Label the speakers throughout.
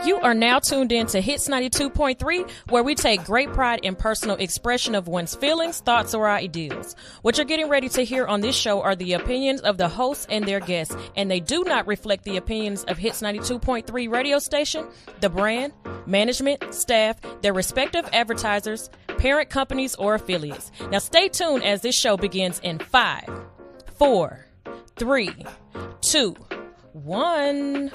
Speaker 1: You are now tuned in to Hits 92.3, where we take great pride in personal expression of one's feelings, thoughts, or ideals. What you're getting ready to hear on this show are the opinions of the hosts and their guests, and they do not reflect the opinions of Hits 92.3 radio station, the brand, management, staff, their respective advertisers, parent companies, or affiliates. Now stay tuned as this show begins in 5, 4, 3, 2, 1...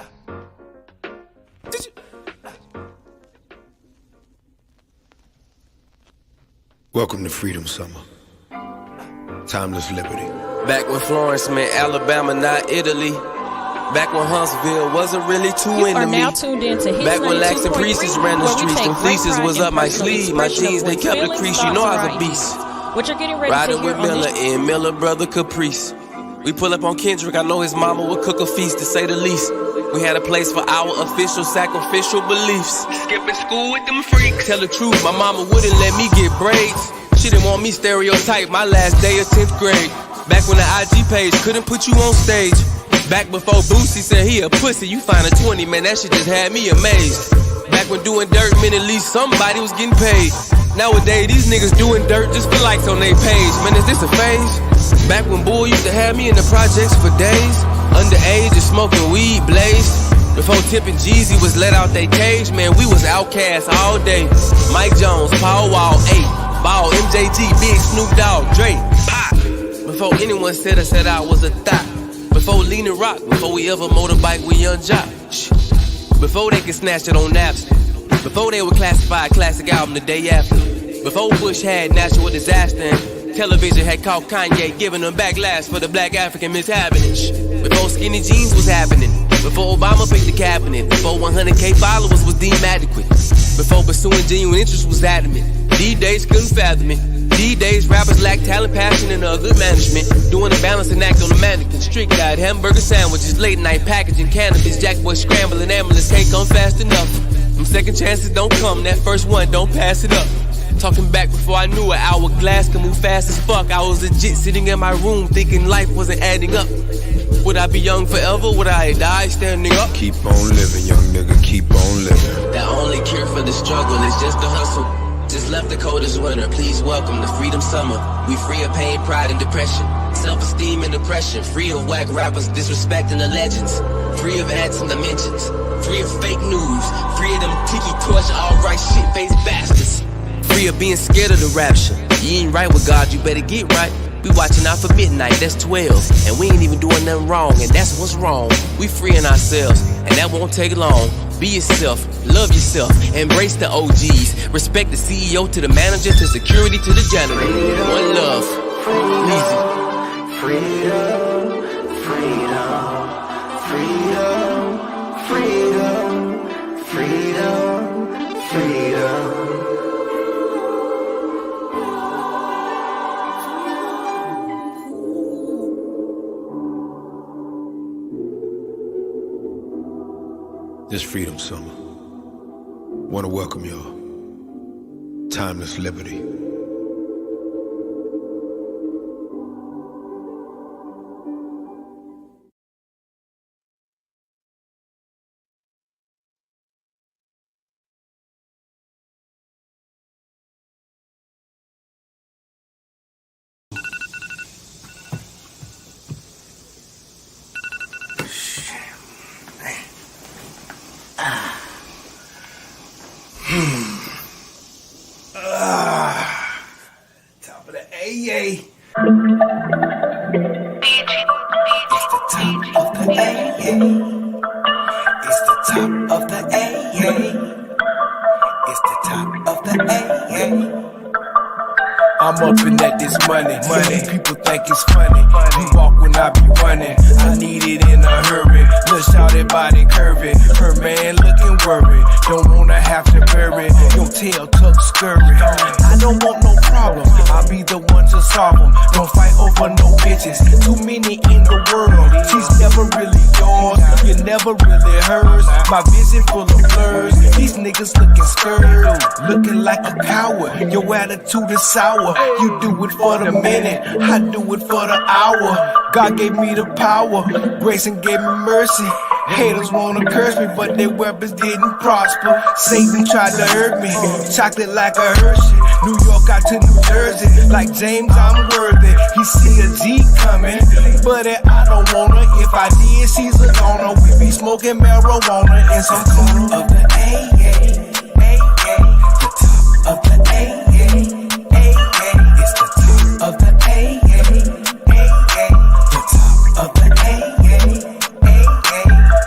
Speaker 2: Welcome to Freedom Summer. Timeless liberty.
Speaker 3: Back when Florence meant Alabama, not Italy. Back when Huntsville wasn't really too into me.
Speaker 1: You are now tuned in to Hits 92.3.
Speaker 3: Back when Lax and Priestess ran the streets, when fleeces was up my sleeve. My jeans, they kept the crease, you know I was a beast.
Speaker 1: What you're getting ready
Speaker 3: Riding
Speaker 1: to hear
Speaker 3: with Miller and Miller brother Caprice. We pull up on Kendrick, I know his mama would cook a feast, to say the least. We had a place for our official sacrificial beliefs. Skipping school with them freaks. Tell the truth, my mama wouldn't let me get braids. She didn't want me stereotype my last day of 10th grade. Back when the IG page couldn't put you on stage. Back before Boosie said he a pussy, you find a 20, man, that shit just had me amazed. Back when doing dirt meant at least somebody was getting paid. Nowadays, these niggas doing dirt just for likes on their page. Man, is this a phase? Back when Bull used to have me in the projects for days. Underage and smoking weed blazed. Before Tip and Jeezy was let out they cage, man, we was outcasts all day. Mike Jones, Paul Wall, 8, Ball, MJG, Big Snoop Dogg, Drake, Pop. Before anyone said I was a thot. Before Lean and Rock, before we ever motorbike with Young Jock. Before they could snatch it on Napster. Before they would classify a classic album the day after. Before Bush had natural disaster and television had caught Kanye giving them backlash for the black African mishappiness. Before skinny jeans was happening. Before Obama picked the cabinet. Before 100K followers was deemed adequate. Before pursuing genuine interest was adamant. These days couldn't fathom it. These days rappers lack talent, passion, and good management. Doing a balancing act on the mannequin. Strict diet, hamburger sandwiches, late night packaging, cannabis, jackboy scrambling, ambulance can't come fast enough. Them second chances don't come, that first one don't pass it up. Talking back before I knew an hourglass could move fast as fuck. I was legit sitting in my room thinking life wasn't adding up. Would I be young forever? Would I die standing up?
Speaker 2: Keep on living, young nigga, keep on living.
Speaker 3: The only cure for the struggle is just the hustle. Just left the coldest winter, please welcome the Freedom Summer. We free of pain, pride, and depression. Self-esteem and depression. Free of whack rappers disrespecting the legends. Free of ads and dimensions. Free of fake news. Free of them tiki torch, alright shit-faced bastards. Free of being scared of the rapture. You ain't right with God, you better get right. We watching out for midnight, that's 12. And we ain't even doing nothing wrong, and that's what's wrong. We freeing ourselves, and that won't take long. Be yourself, love yourself, embrace the OGs. Respect the CEO to the manager, to security to the janitor. One love, easy.
Speaker 4: Freedom, freedom, freedom, freedom, freedom.
Speaker 2: This Freedom Summer, want to welcome y'all. Timeless liberty.
Speaker 4: Top of the AA. It's the top of the AA. It's the top of the AA. It's the top of the AA. I'm up in at this money. These people think it's funny. You walk when I be running. I need it in a hurry. Look, shout that body curvy. Her man looking worried. Don't wanna have to bury your tail tucked scurry. I don't want no problem. I'll be the one to solve them. Don't fight over no bitches. Too many in the world. She's never really yours. You're never really hers. My vision full of blurs. These niggas
Speaker 5: niggas looking scared, looking like a coward. Your attitude is sour. You do it for the minute, I do it for the hour. God gave me the power, grace and gave me mercy. Haters wanna curse me, but their weapons didn't prosper. Satan tried to hurt me, chocolate like a Hershey. New York out to New Jersey, like James, I'm worthy. He see a G coming, but I don't wanna. If I did, she's a goner. We be smoking marijuana in some corner of the AA, the top of the AA, it's the top of the AA, the top of the AA.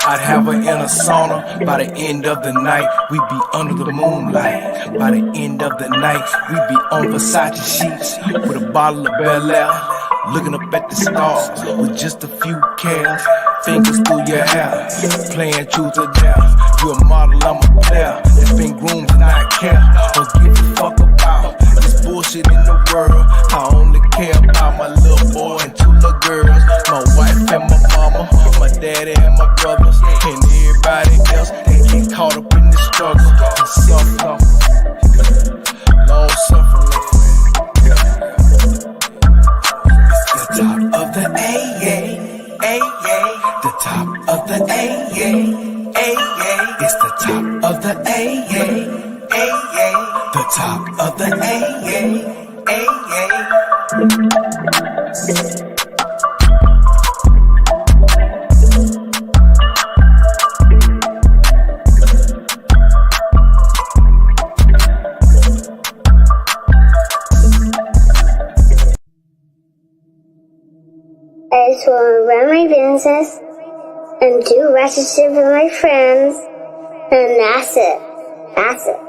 Speaker 5: I'd have her in a sauna. By the end of the night, we'd be under the moonlight. By the end of the night, we'd be on Versace sheets with a bottle of Bel Air, looking up at the stars with just a few cares. Fingers through your hair, playing truth or dare. You a model, I'm a player. It's been groomed and I care. Don't give a fuck about this bullshit in the world. I only care about my little boy and two little girls. My wife and my mama, my daddy and my brothers, and everybody else. They get caught up in the struggle and suffer. Long suffering, the top of the AA. The top of the AA, it's the top of the AA, the top of the
Speaker 6: I just want to run my business and do ratchet shit with my friends, and that's it. That's it.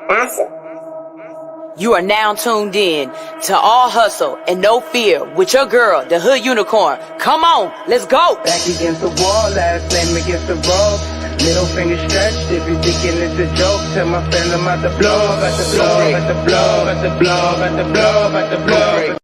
Speaker 6: That's it.
Speaker 7: You are now tuned in to All Hustle and No Fear with your girl, the Hood Unicorn. Come on, let's go.
Speaker 8: Back against the wall, last name against the road. Middle finger stretched, if you thinking it's a joke, tell my friend I'm at the blow, at the blow, at the blow, at the blow, at the blow, at the blow.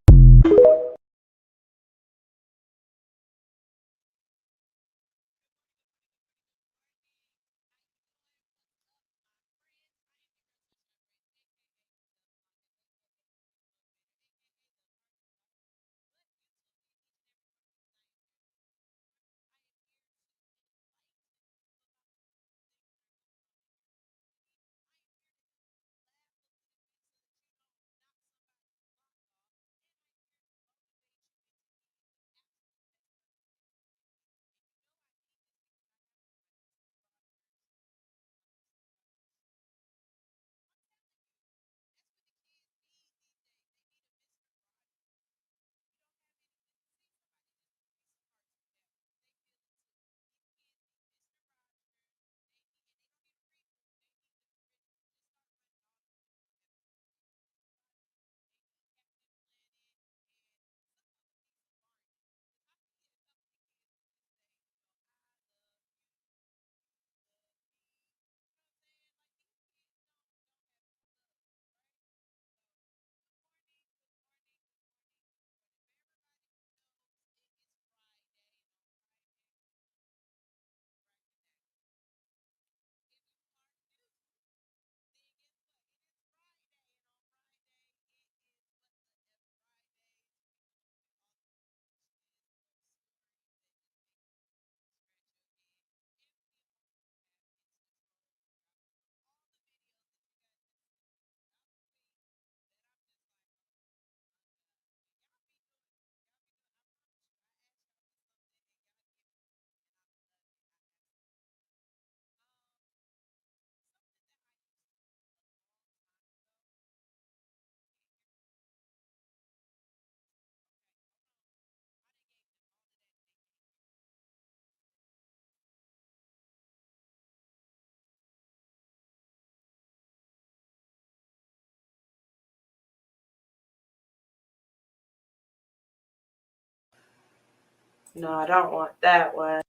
Speaker 7: No, I don't want that one.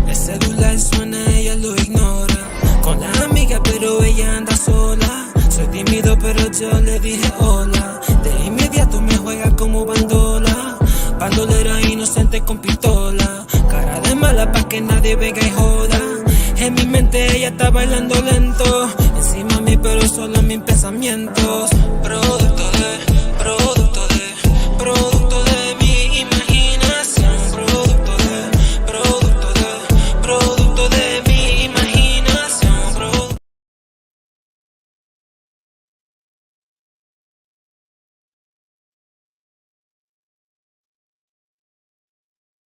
Speaker 9: El celular suena, ella lo ignora. Con la amiga, pero ella anda sola. Soy tímido, pero yo le dije hola. De inmediato me juega como bandola. Bandolera inocente con pistola. Cara de mala pa' que nadie venga y joda. En mi mente ella está bailando lento. Encima mí, pero solo en mis pensamientos. Producto de mi imaginación. Producto de mi imaginación.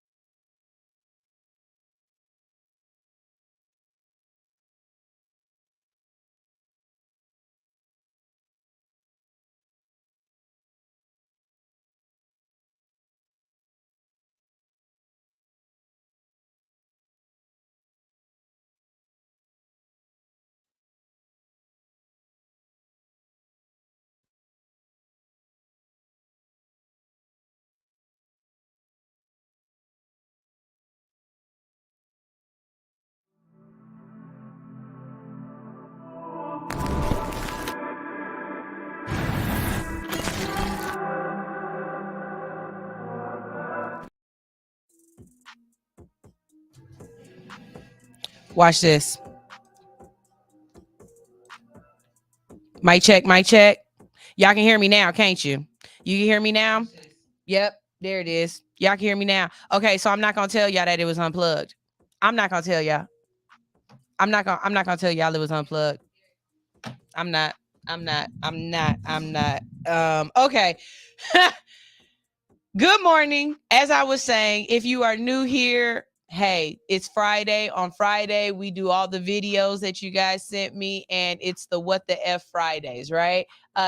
Speaker 9: Watch this. Mic check, mic check. Y'all can hear me now, can't you? You can hear me now? Yep, there it is. Y'all can hear me now. Okay, so I'm not gonna tell y'all that it was unplugged. I'm not gonna tell y'all. I'm not gonna tell y'all it was unplugged. I'm not. Okay. Good morning. As I was saying, if you are new here, hey, it's Friday. On Friday, we do all the videos that you guys sent me, and it's the What the F Fridays, right?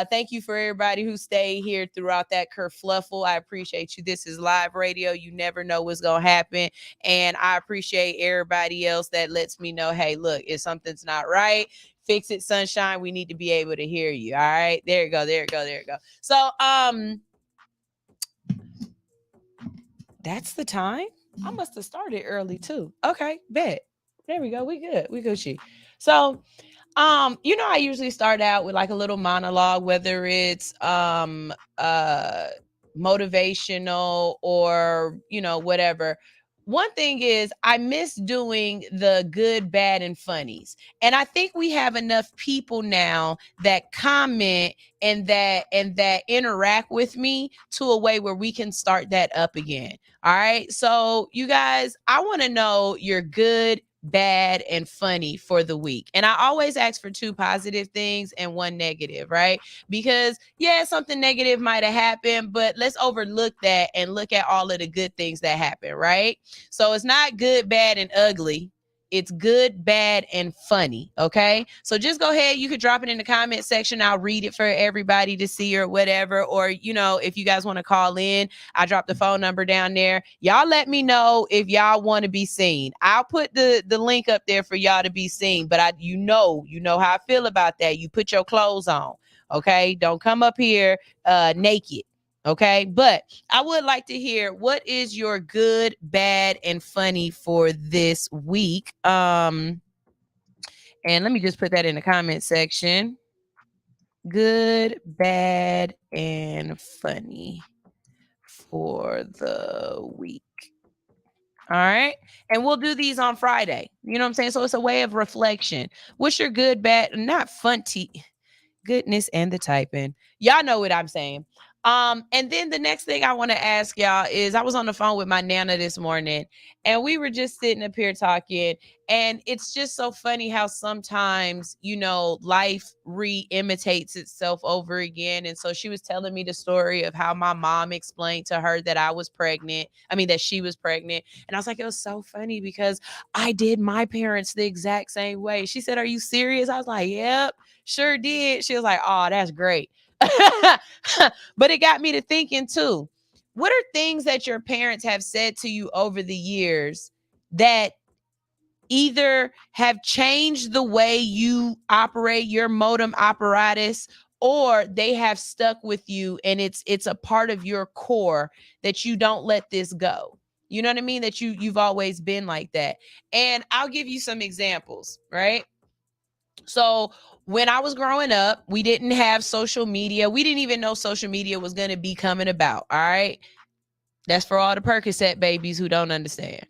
Speaker 9: Thank you for everybody who stayed here throughout that kerfluffle. I appreciate you. This is live radio. You never know what's going to happen. And I appreciate everybody else that lets me know, hey, look, if something's not right, fix it, sunshine. We need to be able to hear you. All right. There you go. So, that's the time. I must have started early too. Okay, bet. There we go. We good. We Gucci. So, I usually start out with like a little monologue, whether it's motivational or whatever. One thing is I miss doing the good, bad, and funnies. And I think we have enough people now that comment and that interact with me to a way where we can start that up again. All right. So you guys, I want to know your good, bad, and funny for the week. And I always ask for 2 positive things and 1 negative, right? Because something negative might have happened, but let's overlook that and look at all of the good things that happen, right? So it's not good, bad, and ugly. It's good, bad, and funny. Okay. So just go ahead. You could drop it in the comment section. I'll read it for everybody to see or whatever. Or, if you guys want to call in, I dropped the phone number down there. Y'all let me know if y'all want to be seen. I'll put the link up there for y'all to be seen. But you know how I feel about that. You put your clothes on. Okay. Don't come up here naked. Okay, but I would like to hear what is your good, bad, and funny for this week. And let me just put that in the comment section. Good, bad, and funny for the week. All right. And we'll do these on Friday. You know what I'm saying? So it's a way of reflection. What's your good, bad, not funny? Goodness and the typing. Y'all know what I'm saying. And then the next thing I want to ask y'all is I was on the phone with my Nana this morning and we were just sitting up here talking, and it's just so funny how sometimes, life re-imitates itself over again. And so she was telling me the story of how my mom explained to her that that she was pregnant. And I was like, it was so funny because I did my parents the exact same way. She said, are you serious? I was like, yep, sure did. She was like, oh, that's great. But it got me to thinking too. What are things that your parents have said to you over the years that either have changed the way you operate your modem apparatus, or they have stuck with you and it's a part of your core that you don't let this go. You know what I mean? That you've always been like that. And I'll give you some examples, right? So when I was growing up, we didn't have social media. We didn't even know social media was going to be coming about. All right. That's for all the Percocet babies who don't understand.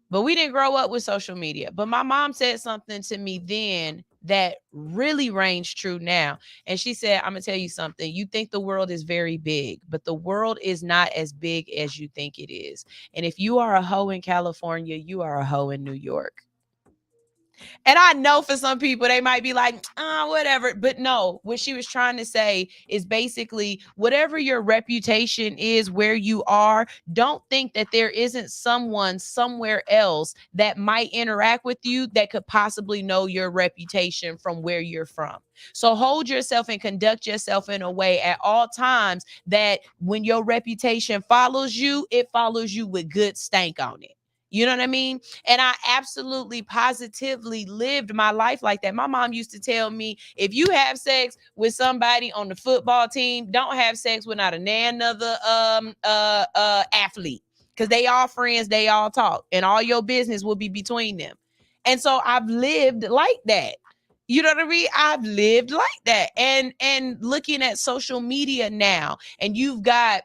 Speaker 9: But we didn't grow up with social media. But my mom said something to me then that really reigns true now. And she said, I'm going to tell you something. You think the world is very big, but the world is not as big as you think it is. And if you are a hoe in California, you are a hoe in New York. And I know for some people, they might be like, whatever. But no, what she was trying to say is basically whatever your reputation is where you are, don't think that there isn't someone somewhere else that might interact with you that could possibly know your reputation from where you're from. So hold yourself and conduct yourself in a way at all times that when your reputation follows you, it follows you with good stank on it. You know what I mean? And I absolutely positively lived my life like that. My mom used to tell me, if you have sex with somebody on the football team, don't have sex with not another athlete, because they all friends, they all talk, and all your business will be between them. And so I've lived like that. You know what I mean? I've lived like that. And looking at social media now, and you've got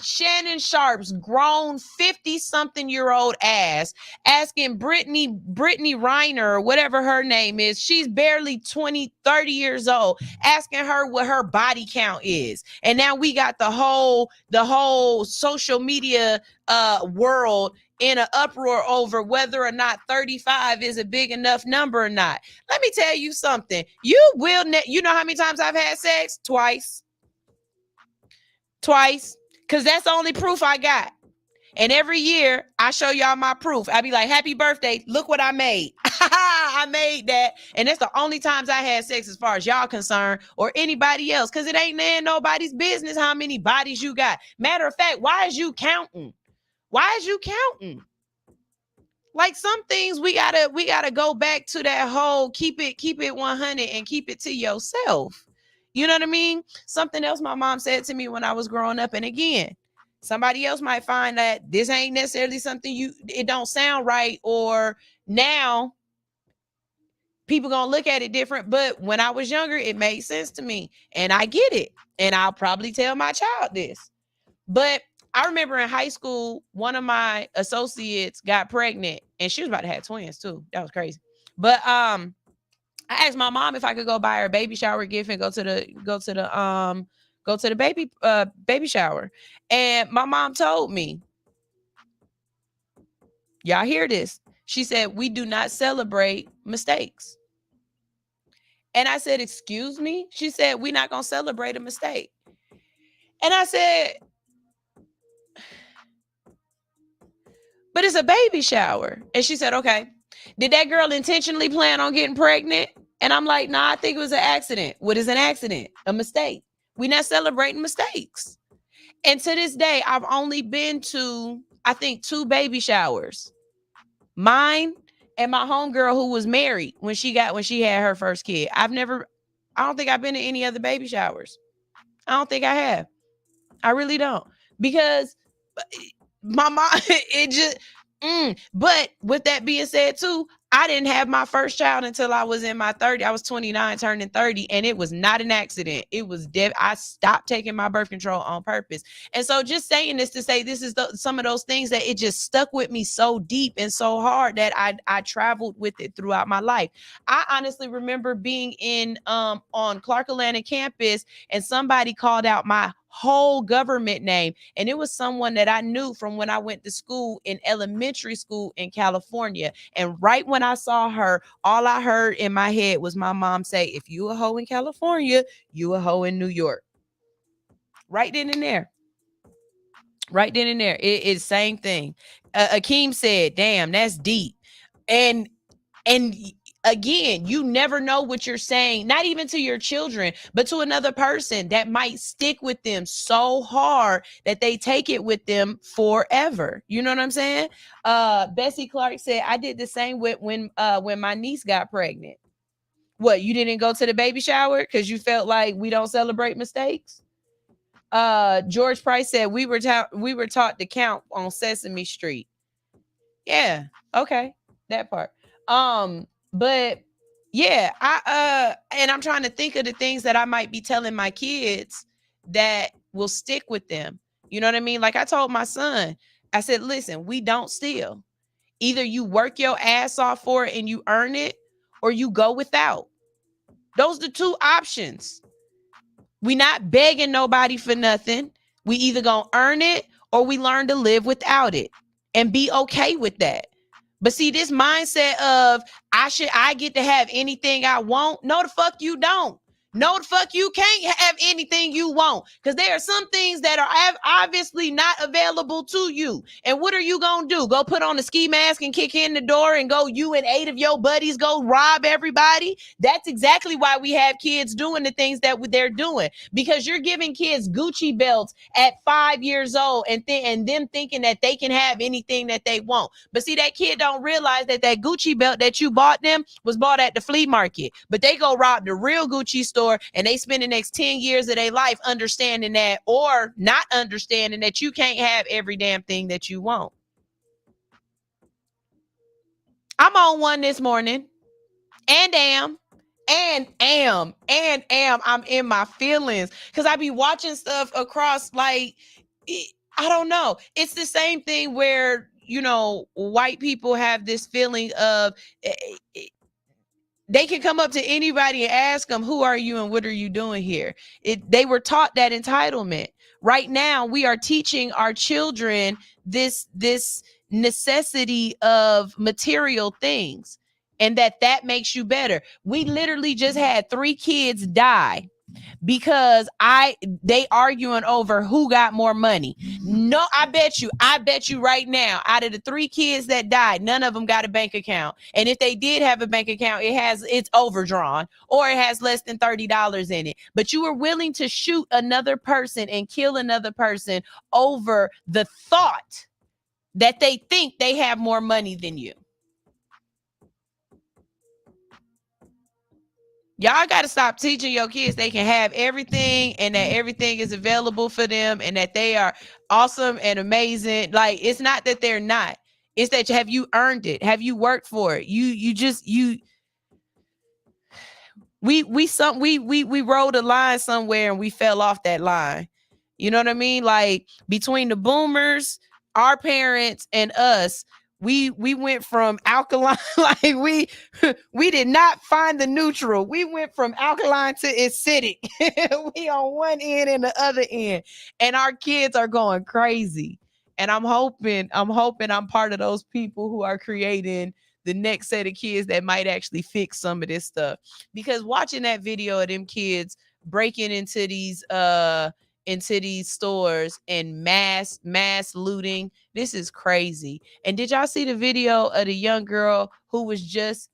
Speaker 9: Shannon Sharp's grown 50-something-year-old ass asking Brittany Reiner, or whatever her name is, she's barely 20, 30 years old, asking her what her body count is. And now we got the whole social media world in an uproar over whether or not 35 is a big enough number or not. Let me tell you something. You know how many times I've had sex? Twice. Because that's the only proof I got. And every year I show y'all my proof. I be like, happy birthday. Look what I made. I made that. And that's the only times I had sex as far as y'all concerned, or anybody else. Because it ain't nobody's business how many bodies you got. Matter of fact, why is you counting? Like some things we gotta go back to that whole keep it 100 and keep it to yourself. You know what I mean? Something else my mom said to me when I was growing up, and again, somebody else might find that this ain't necessarily something it don't sound right, or now people gonna look at it different. But when I was younger, it made sense to me, and I get it. And I'll probably tell my child this. But I remember in high school, one of my associates got pregnant, and she was about to have twins too. That was crazy. But I asked my mom if I could go buy her a baby shower gift and go to the baby shower. And my mom told me, y'all hear this? She said, we do not celebrate mistakes. And I said, excuse me? She said, we're not going to celebrate a mistake. And I said, but it's a baby shower. And she said, okay. Did that girl intentionally plan on getting pregnant? And I'm like, nah, I think it was an accident. What is an accident? A mistake. We're not celebrating mistakes. And to this day, I've only been to, I think, 2 baby showers. Mine and my homegirl who was married when she had her first kid. I don't think I've been to any other baby showers. I don't think I have. I really don't. Because my mom, but with that being said too, I didn't have my first child until I was in my 30s. I was 29 turning 30, and it was not an accident. It was I stopped taking my birth control on purpose. And so just saying this to say this is some of those things that it just stuck with me so deep and so hard that I traveled with it throughout my life. I honestly remember being on Clark Atlanta campus, and somebody called out my whole government name, and it was someone that I knew from when I went to school in elementary school in California. And right when I saw her, all I heard in my head was my mom say, if you a hoe in California, you a hoe in New York. Right then and there. It's same thing. Akeem said, damn, that's deep. And again, you never know what you're saying, not even to your children, but to another person that might stick with them so hard that they take it with them forever. You know what I'm saying? Bessie Clark said, I did the same with when my niece got pregnant. What, you didn't go to the baby shower because you felt like we don't celebrate mistakes? George Price said we were taught to count on Sesame Street. Yeah, okay, that part. But yeah, and I'm trying to think of the things that I might be telling my kids that will stick with them. You know what I mean? Like I told my son, I said, listen, we don't steal. Either you work your ass off for it and you earn it, or you go without. Those are the two options. We not begging nobody for nothing. We either gonna earn it or we learn to live without it and be okay with that. But see, this mindset of I get to have anything I want. No, the fuck you don't. No, the fuck you can't have anything you want, because there are some things that are obviously not available to you. And what are you gonna do? Go put on a ski mask and kick in the door and go, you and 8 of your buddies go rob everybody? That's exactly why we have kids doing the things that they're doing, because you're giving kids Gucci belts at 5 years old and them thinking that they can have anything that they want. But see, that kid don't realize that Gucci belt that you bought them was bought at the flea market, but they go rob the real Gucci store and they spend the next 10 years of their life understanding that, or not understanding that you can't have every damn thing that you want. I'm on one this morning and am I'm in my feelings because I be watching stuff across, like, I don't know. It's the same thing where, you know, white people have this feeling of they can come up to anybody and ask them, who are you and what are you doing here? They were taught that entitlement. Right now, we are teaching our children this necessity of material things, and that makes you better. We literally just had 3 kids die because they arguing over who got more money. No, I bet you right now, out of the 3 kids that died, none of them got a bank account. And if they did have a bank account, it's overdrawn, or it has less than $30 in it. But you were willing to shoot another person and kill another person over the thought that they think they have more money than you. Y'all got to stop teaching your kids they can have everything and that everything is available for them and that they are awesome and amazing. Like, it's not that they're not. It's that have you earned it? Have you worked for it? We rode a line somewhere and we fell off that line. You know what I mean? Like, between the boomers, our parents, and us, we went from alkaline, like we did not find the neutral. We went from alkaline to acidic. We on one end and the other end, and our kids are going crazy. And I'm hoping I'm part of those people who are creating the next set of kids that might actually fix some of this stuff. Because watching that video of them kids breaking into these stores and mass looting, this is crazy. And did y'all see the video of the young girl who was just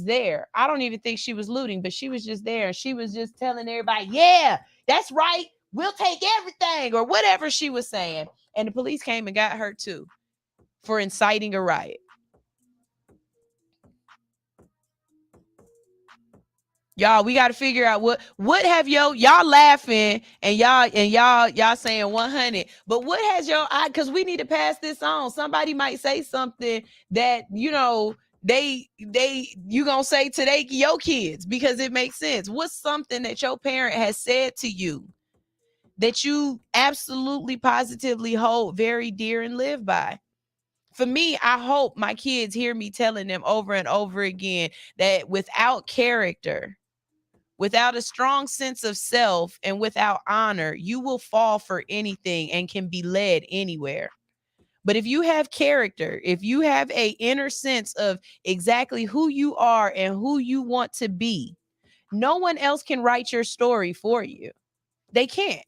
Speaker 9: there? I don't even think she was looting, but she was just there, and she was just telling everybody, yeah, that's right, we'll take everything, or whatever she was saying. And the police came and got her too for inciting a riot. Y'all, we got to figure out what have y'all laughing and y'all saying 100, but what has because we need to pass this on. Somebody might say something that, you know, you gonna say to your kids because it makes sense. What's something that your parent has said to you that you absolutely positively hold very dear and live by? For me, I hope my kids hear me telling them over and over again that without character, without a strong sense of self, and without honor, you will fall for anything and can be led anywhere. But if you have character, if you have an inner sense of exactly who you are and who you want to be, no one else can write your story for you. They can't.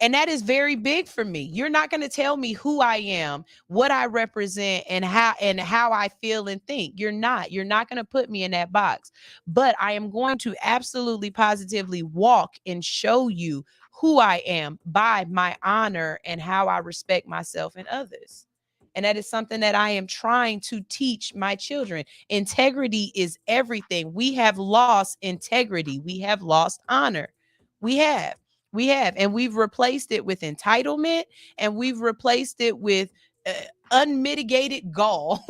Speaker 9: And that is very big for me. You're not going to tell me who I am, what I represent, and how I feel and think. You're not going to put me in that box. But I am going to absolutely positively walk and show you who I am by my honor and how I respect myself and others. And that is something that I am trying to teach my children. Integrity is everything. We have lost integrity. We have lost honor. We have, and we've replaced it with entitlement, and we've replaced it with unmitigated gall.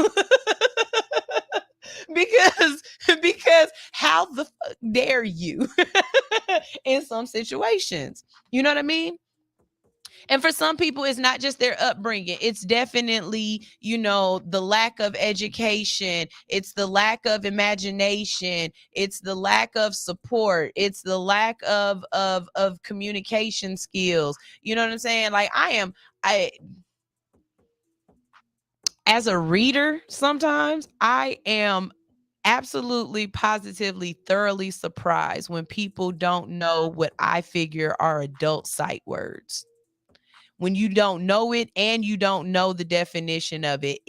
Speaker 9: because how the fuck dare you in some situations? You know what I mean? And for some people, it's not just their upbringing. It's definitely, the lack of education. It's the lack of imagination. It's the lack of support. It's the lack of communication skills. You know what I'm saying? Like as a reader, sometimes I am absolutely, positively, thoroughly surprised when people don't know what I figure are adult sight words. When you don't know it and you don't know the definition of it,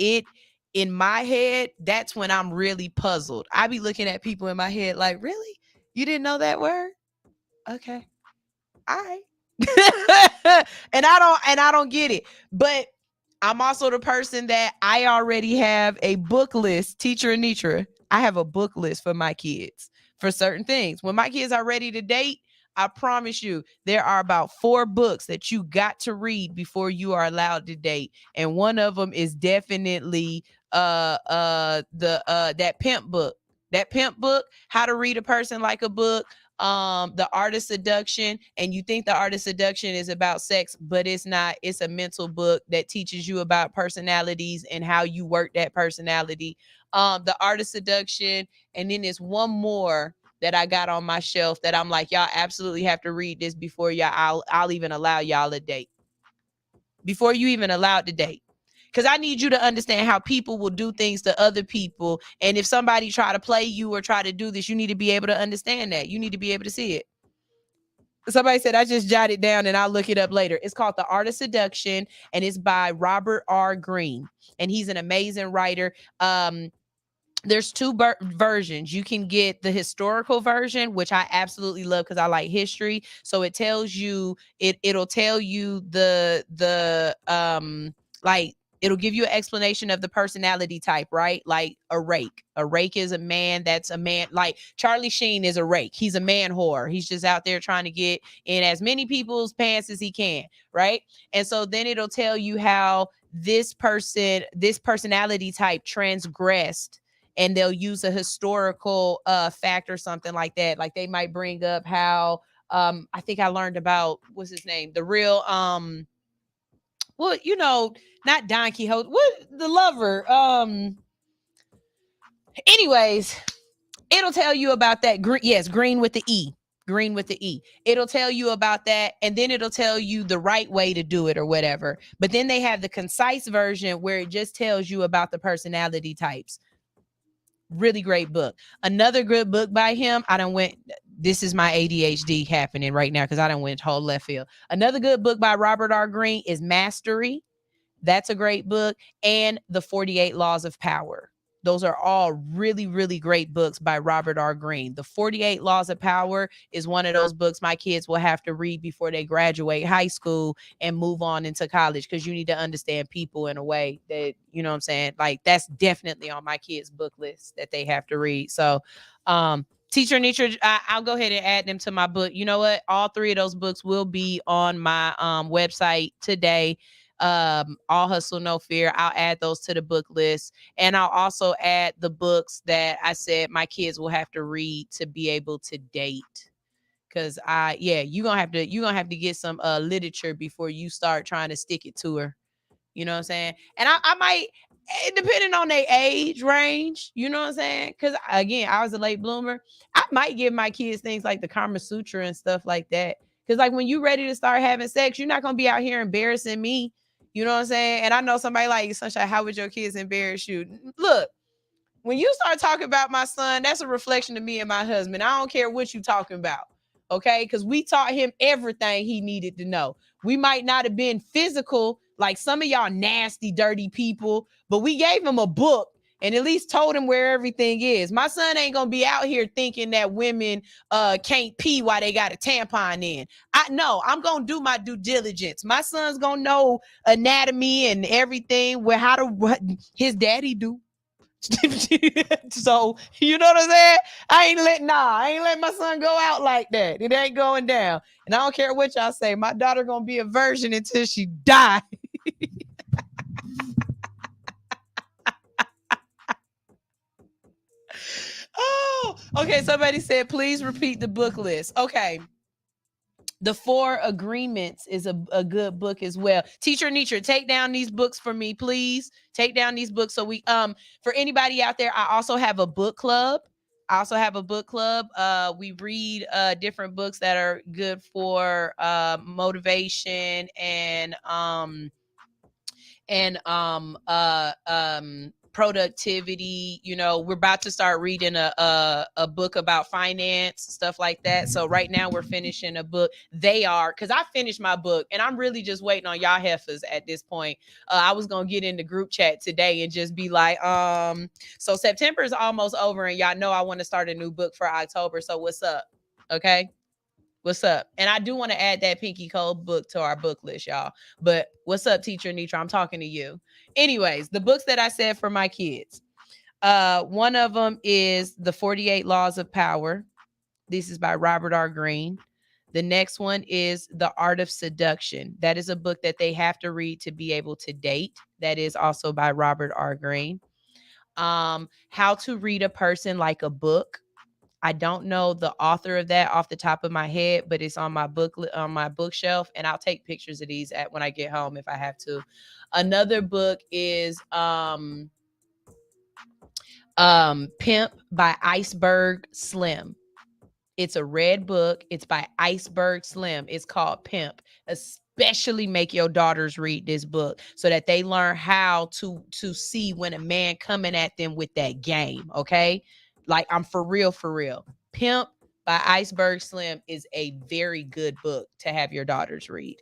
Speaker 9: in my head, that's when I'm really puzzled. I be looking at people in my head like, really? You didn't know that word? Okay. All right. and I don't get it. But I'm also the person that I already have a book list, Teacher Anitra. I have a book list for my kids for certain things. When my kids are ready to date, I promise you, there are about 4 books that you got to read before you are allowed to date. And one of them is definitely that pimp book. That pimp book, How to Read a Person Like a Book, The Art of Seduction. And you think The Art of Seduction is about sex, but it's not. It's a mental book that teaches you about personalities and how you work that personality. The Art of Seduction. And then there's one more that I got on my shelf that I'm like, y'all absolutely have to read this before I'll even allow y'all a date. Before you even allowed to date. Because I need you to understand how people will do things to other people. And if somebody try to play you or try to do this, you need to be able to understand that. You need to be able to see it. Somebody said, I just jotted it down and I'll look it up later. It's called The Art of Seduction, and it's by Robert R. Greene. And he's an amazing writer. There's 2 versions. You can get the historical version, which I absolutely love because I like history. So it tells you, it'll tell you it'll give you an explanation of the personality type, right? Like a rake. A rake is a man that's a man. Like Charlie Sheen is a rake. He's a man whore. He's just out there trying to get in as many people's pants as he can, right? And so then it'll tell you how this personality type transgressed. And they'll use a historical fact or something like that. Like they might bring up how I think I learned about, what's his name? The real, not Don Quixote, what, the lover. Anyways, it'll tell you about that. Green with the E. Green with the E. It'll tell you about that, and then it'll tell you the right way to do it or whatever. But then they have the concise version where it just tells you about the personality types. Really great book. Another good book by him. This is my ADHD happening right now because I done went whole left field. Another good book by Robert R. Greene is Mastery. That's a great book. And The 48 Laws of Power. Those are all really, really great books by Robert R. Greene. The 48 Laws of Power is one of those books my kids will have to read before they graduate high school and move on into college, because you need to understand people in a way that, you know what I'm saying? Like, that's definitely on my kids' book list that they have to read. So, Teacher Anitra, I'll go ahead and add them to my book. You know what? All 3 of those books will be on my website today. All Hustle, No Fear. I'll add those to the book list, and I'll also add the books that I said my kids will have to read to be able to date. Because you're gonna have to get some literature before you start trying to stick it to her. You know what I'm saying? And I might, depending on their age range, you know what I'm saying? Because again, I was a late bloomer. I might give my kids things like the Kama Sutra and stuff like that. Because like when you're ready to start having sex, you're not gonna be out here embarrassing me. You know what I'm saying? And I know somebody like, Sunshine, how would your kids embarrass you? Look, when you start talking about my son, that's a reflection of me and my husband. I don't care what you're talking about. okay? Because we taught him everything he needed to know. We might not have been physical like some of y'all nasty, dirty people, but we gave him a book and at least told him where everything is. My son ain't gonna be out here thinking that women can't pee while they got a tampon in. I'm gonna do my due diligence. My son's gonna know anatomy and everything, what his daddy do. So you know what I'm saying? I ain't letting my son go out like that. It ain't going down. And I don't care what y'all say. My daughter gonna be a virgin until she die. Oh, okay. Somebody said, please repeat the book list. Okay. The 4 Agreements is a good book as well. Teacher Nitra, take down these books for me, please. Take down these books. So for anybody out there, I also have a book club. We read different books that are good for motivation and productivity. You know, we're about to start reading a book about finance, stuff like that. So right now we're finishing a book. Because I finished my book and I'm really just waiting on y'all heifers at this point. I was gonna get in the group chat today and just be like, so September is almost over and y'all know I want to start a new book for October. So what's up? Okay. What's up? And I do want to add that Pinky Code book to our book list, y'all. But what's up, Teacher Nitra? I'm talking to you. Anyways, the books that I said for my kids. One of them is The 48 Laws of Power. This is by Robert R. Greene. The next one is The Art of Seduction. That is a book that they have to read to be able to date. That is also by Robert R. Greene. How to Read a Person Like a Book. I don't know the author of that off the top of my head, but it's on my bookshelf, and I'll take pictures of these when I get home if I have to. Another book is Pimp by Iceberg Slim. It's a red book. It's by Iceberg Slim. It's called Pimp. Especially make your daughters read this book so that they learn how to see when a man coming at them with that game. Okay. Like, I'm for real. Pimp by Iceberg Slim is a very good book to have your daughters read.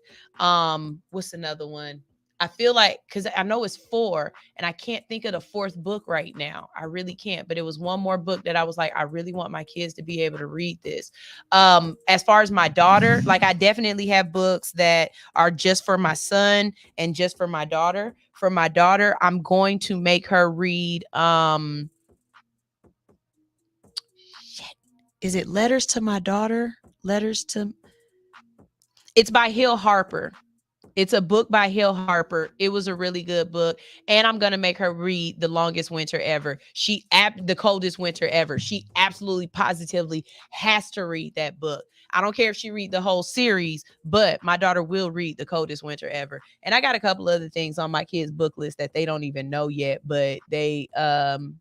Speaker 9: What's another one? I feel like, because I know it's 4 and I can't think of the 4th book right now. I really can't, but it was one more book that I was like, I really want my kids to be able to read this. As far as my daughter, like, I definitely have books that are just for my son and just for my daughter. For my daughter, I'm going to make her read, is it Letters to My Daughter? It's by Hill Harper. It's a book by Hill Harper. It was a really good book. And I'm going to make her read The Longest Winter Ever. The Coldest Winter Ever. She absolutely positively has to read that book. I don't care if she read the whole series, but my daughter will read The Coldest Winter Ever. And I got a couple other things on my kids' book list that they don't even know yet, but they, the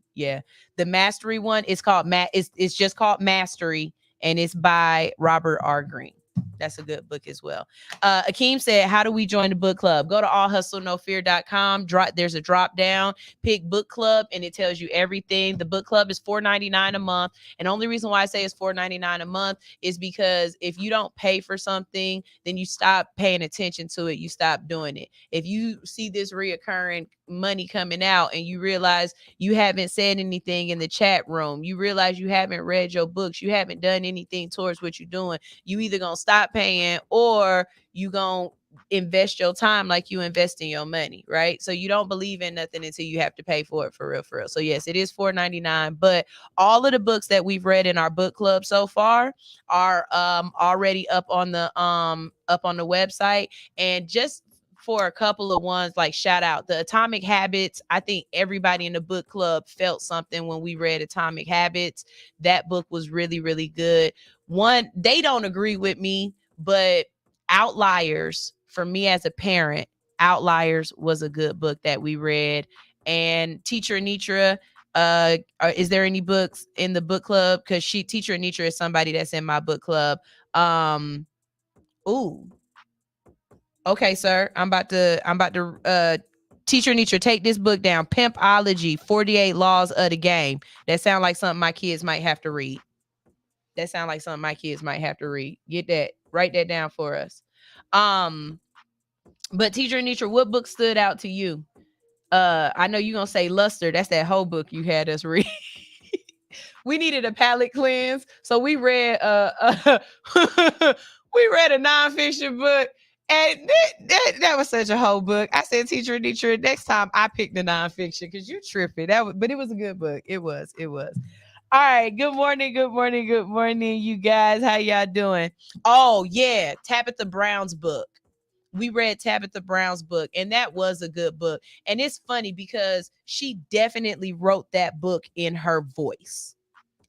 Speaker 9: Mastery one is called it's just called Mastery, and it's by Robert R. Greene. That's a good book as well. Akeem said, how do we join the book club? Go to allhustlenofear.com. There's a drop down, pick book club, and it tells you everything. The book club is $4.99 a month. And the only reason why I say it's $4.99 a month is because if you don't pay for something, then you stop paying attention to it. You stop doing it. If you see this reoccurring money coming out and you realize you haven't said anything in the chat room, you realize you haven't read your books, you haven't done anything towards what you're doing, you either gonna stop paying or you gonna invest your time like you invest in your money, right? So you don't believe in nothing until you have to pay for it for real. So yes, it is $4.99, but all of the books that we've read in our book club so far are already up on the website. And just for a couple of ones, like, shout out the Atomic Habits. I think everybody in the book club felt something when we read Atomic Habits. That book was really, really good. One, they don't agree with me, but Outliers, for me as a parent, Outliers was a good book that we read. And Teacher Nitra, is there any books in the book club? Because Teacher Nitra is somebody that's in my book club. Okay, sir. I'm about to Teacher Nitra, take this book down. Pimpology, 48 Laws of the Game. That sounds like something my kids might have to read. That sounds like something my kids might have to read. Get that, write that down for us. But Teacher Anitra, what book stood out to you? I know you're gonna say Luster. That's that whole book you had us read. We needed a palate cleanse, so we read we read a nonfiction book, and that was such a whole book. I said, Teacher Anitra, next time I pick the nonfiction because you tripping. But it was a good book. It was. All right. Good morning, you guys. How y'all doing? Oh yeah, Tabitha Brown's book. We read Tabitha Brown's book, and that was a good book. And it's funny because she definitely wrote that book in her voice.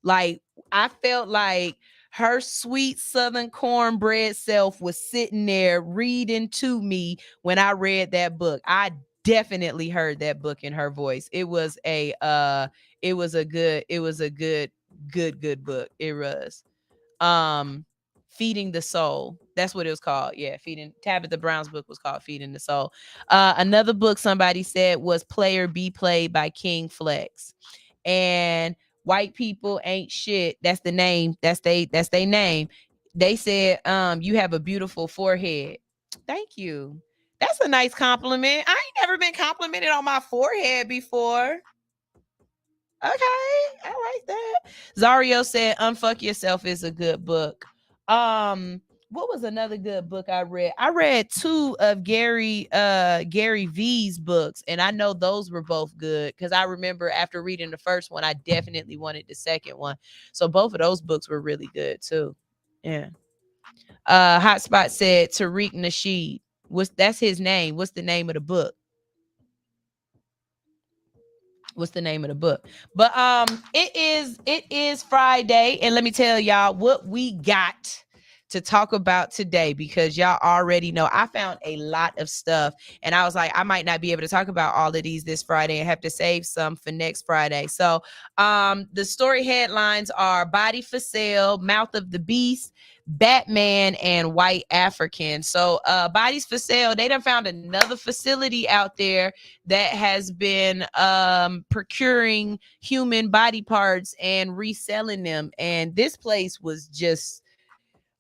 Speaker 9: Like, I felt like her sweet Southern cornbread self was sitting there reading to me when I read that book. I definitely heard that book in her voice. It was a good book. It was. Feeding the Soul. That's what it was called. Yeah, Tabitha Brown's book was called Feeding the Soul. Another book somebody said was Player Be Played by King Flex. And White People Ain't Shit. That's the name. That's they name. They said, you have a beautiful forehead. Thank you. That's a nice compliment. I ain't never been complimented on my forehead before. Okay, I like that. Zario said, Unfuck Yourself is a good book. What was another good book I read? I read 2 of Gary V's books, and I know those were both good because I remember after reading the first one, I definitely wanted the second one. So both of those books were really good too. Yeah. Hotspot said Tariq Nasheed. That's his name? What's the name of the book? What's the name of the book? But it is Friday, and let me tell y'all what we got to talk about today, because y'all already know I found a lot of stuff, and I was like, I might not be able to talk about all of these this Friday and have to save some for next Friday. So the story headlines are Body for Sale, Mouth of the Beast, Batman, and White African. So Bodies for Sale, they done found another facility out there that has been procuring human body parts and reselling them, and this place was just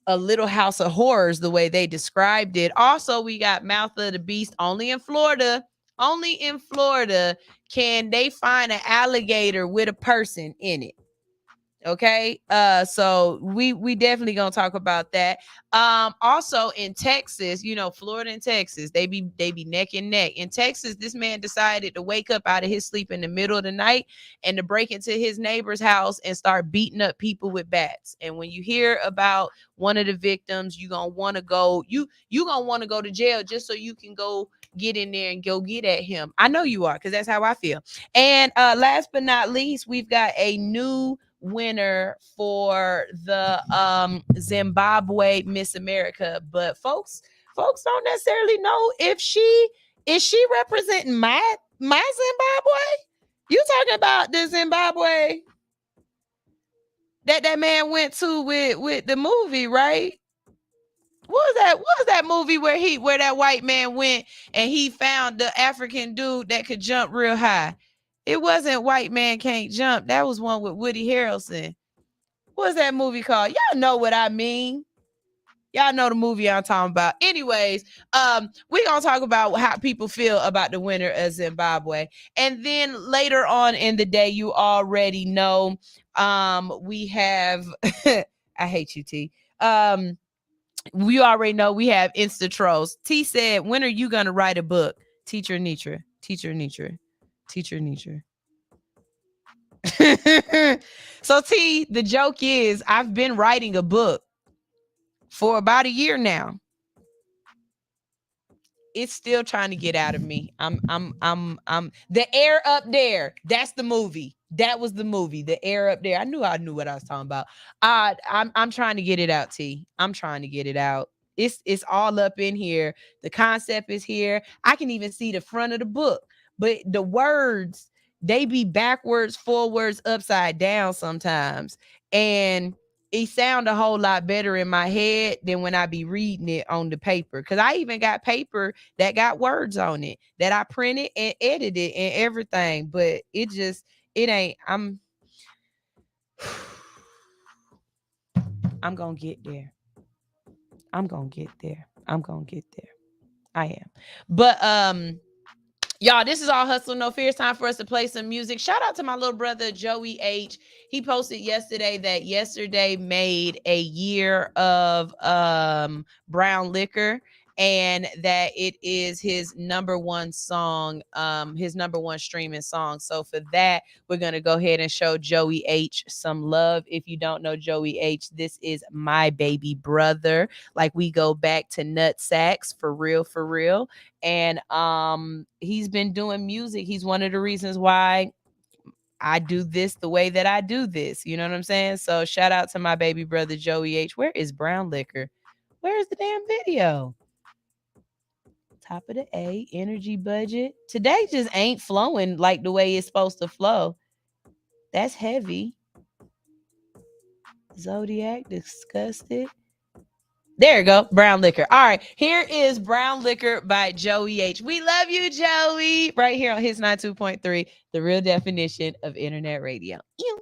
Speaker 9: a little house of horrors the way they described it. Also, we got Mouth of the Beast. Only in Florida can they find an alligator with a person in it. Okay, so we definitely gonna talk about that. Also in Texas, Florida and Texas, they be neck and neck. In Texas, this man decided to wake up out of his sleep in the middle of the night and to break into his neighbor's house and start beating up people with bats. And when you hear about one of the victims, you gonna want to go to jail just so you can go get in there and go get at him. I know you are, because that's how I feel. And last but not least, we've got a new winner for the Zimbabwe Miss America, but folks don't necessarily know if she representing my Zimbabwe. You talking about the Zimbabwe that man went to with the movie, right? What was that movie where that white man went and he found the African dude that could jump real high? It wasn't White Man Can't Jump. That was one with Woody Harrelson. What's that movie called? Y'all know what I mean. Y'all know the movie I'm talking about. Anyways, we're going to talk about how people feel about the winner of Zimbabwe. And then later on in the day, you already know, we have, I hate you, T. We already know we have Insta Trolls. T said, when are you going to write a book? Teacher Anitra. So T, the joke is I've been writing a book for about a year now. It's still trying to get out of me. I'm The Air Up There. That's the movie. That was the movie, The Air Up There. I knew what I was talking about. I'm trying to get it out, T. I'm trying to get it out. It's all up in here. The concept is here. I can even see the front of the book. But the words, they be backwards, forwards, upside down sometimes. And it sound a whole lot better in my head than when I be reading it on the paper. Because I even got paper that got words on it that I printed and edited and everything. But it ain't, I'm gonna get there. I'm gonna get there. I'm gonna get there. I am. But y'all, this is all hustle, no fear. It's time for us to play some music. Shout out to my little brother Joey H. He posted yesterday that yesterday made a year of Brown Liquor, and that it is his number one song, his number one streaming song. So for that, we're going to go ahead and show Joey H some love. If you don't know Joey H, this is my baby brother. Like, we go back to nut sacks, for real, for real. And he's been doing music. He's one of the reasons why I do this the way that I do this. You know what I'm saying? So shout out to my baby brother, Joey H. Where is Brown Liquor? Where is the damn video? Top of the A, energy budget. Today just ain't flowing like the way it's supposed to flow. That's heavy. Zodiac, disgusted. There you go. Brown Liquor. All right. Here is Brown Liquor by Joey H. We love you, Joey. Right here on Hits 92.3, the real definition of internet radio. Ew.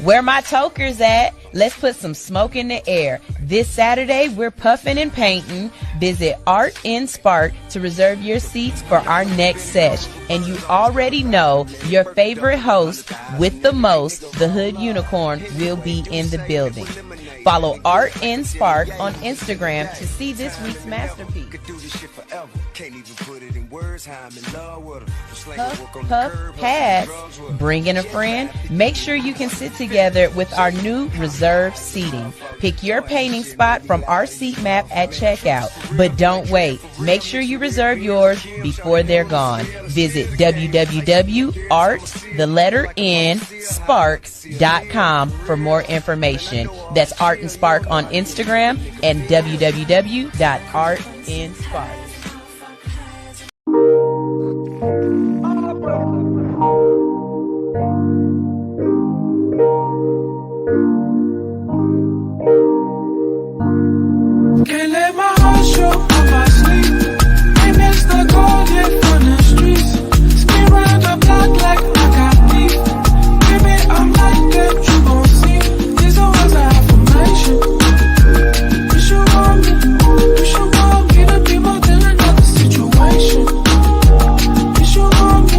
Speaker 9: Where my tokers at? Let's put some smoke in the air. This Saturday, we're puffing and painting. Visit Art in Spark to reserve your seats for our next sesh. And you already know your favorite host with the most, the Hood Unicorn, will be in the building. Follow Art in Spark on Instagram to see this week's masterpiece. Puff, pass, bring in a friend. Make sure you can sit together with our new reserved seating. Pick your painting spot from our seat map at checkout. But don't wait. Make sure you reserve yours before they're gone. Visit www.art.spark.com for more information. That's Art and Spark on Instagram and www.artinspark.
Speaker 10: Can't let my heart show on my sleeve. Ain't missed the cold yet from the streets. Spin round the block like I got beef. Baby, I'm like that, you gon' see. These are words of affirmation. You should want me to be more than another situation. You should want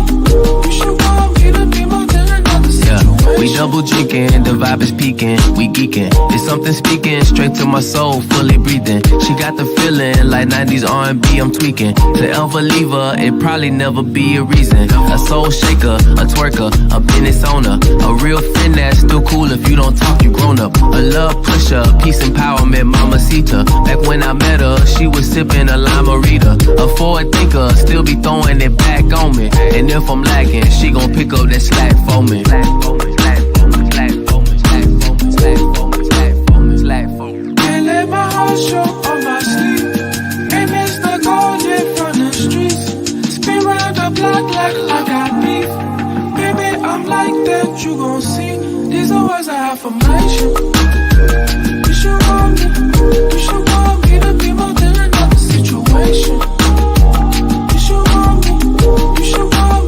Speaker 10: me to be more than another situation.
Speaker 3: We double drinking, the vibe is peaking, we geeking. It's something speaking straight to my soul, fully breathing. She got the feeling like 90s R&B, I'm tweaking. To ever leave her, it probably never be a reason. A soul shaker, a twerker, a business owner, a real friend that's still cool if you don't talk, you grown up. A love pusher, peace empowerment, mamacita. Back when I met her, she was sipping a limerita. A forward thinker, still be throwing it back on me. And if I'm lacking, she gon' pick up that slack for me.
Speaker 10: Can't let my heart show on my sleeve. Ain't missed the cold yet from the streets. Spin round the block like I got beef. Baby, I'm like that, you gon' see. These are words of affirmation. You should want me to be more than another situation. You should want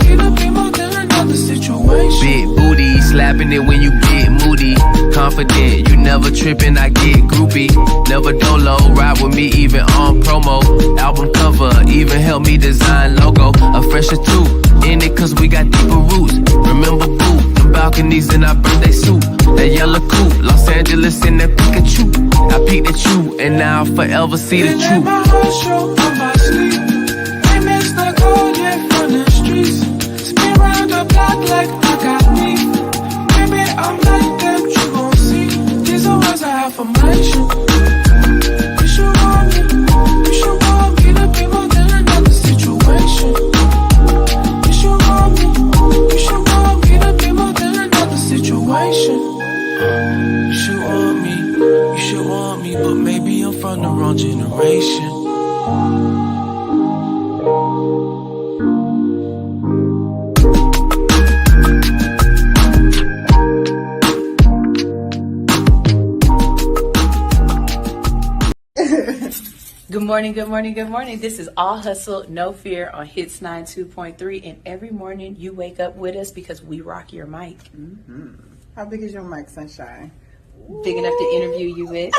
Speaker 10: me to be more than another situation.
Speaker 3: Big booty, slapping it when you get moody. Confident, you never tripping, I get groupie. Never dolo, ride with me even on promo. Album cover, even help me design logo. A fresher too, in it cause we got deeper roots. Remember boo, the balconies in our birthday suit. That yellow coupe, Los Angeles in that Pikachu. I peeked at you, and now I'll forever see the truth.
Speaker 10: Let my heart show on my sleeve. Ain't missed the cold yet from the streets. Spin round the block like I got beef. Baby, I'm like that, you gon' see. These are words of affirmation. You should want me to be more than another situation. You should want me to be more than another situation.
Speaker 3: You should want me, but maybe I'm from the wrong generation.
Speaker 11: Good morning. This is All Hustle, No Fear on Hits 92.3. And every morning you wake up with us because we rock your mic.
Speaker 12: Mm-hmm. How big is your mic, Sunshine?
Speaker 11: Big enough to interview you with.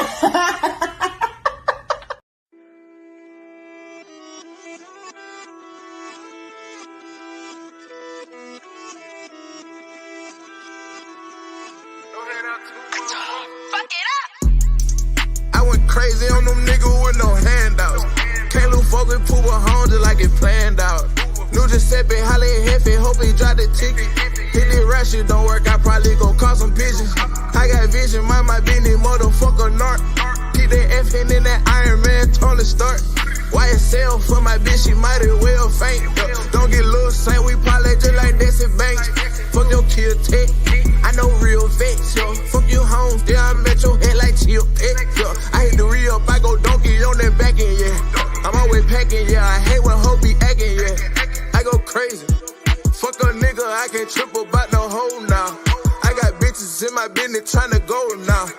Speaker 13: Crazy on them niggas with no handouts. Can't lose focus, prove a home just like it planned out. New Giuseppe, Holly and Hefe, hope he drop the ticket. Hit the rush, shit don't work, I probably gon' call some pigeons. I got vision, mind my business, motherfucker narc. Keep that F in that Iron Man, Tony Stark. YSL for my bitch, she might as well faint. Don't get loose, Saint, we probably just like Desi Banks. Fuck your kill tech, I know real vex, yo. Fuck you homes, yeah, I met your head like chill pet, yo. I hit the re-up, I go donkey on that back end, yeah. I'm always packing, yeah, I hate when hoes be acting, yeah. I go crazy, fuck a nigga, I can't trip about no hoe now. I got bitches in my business tryna go now.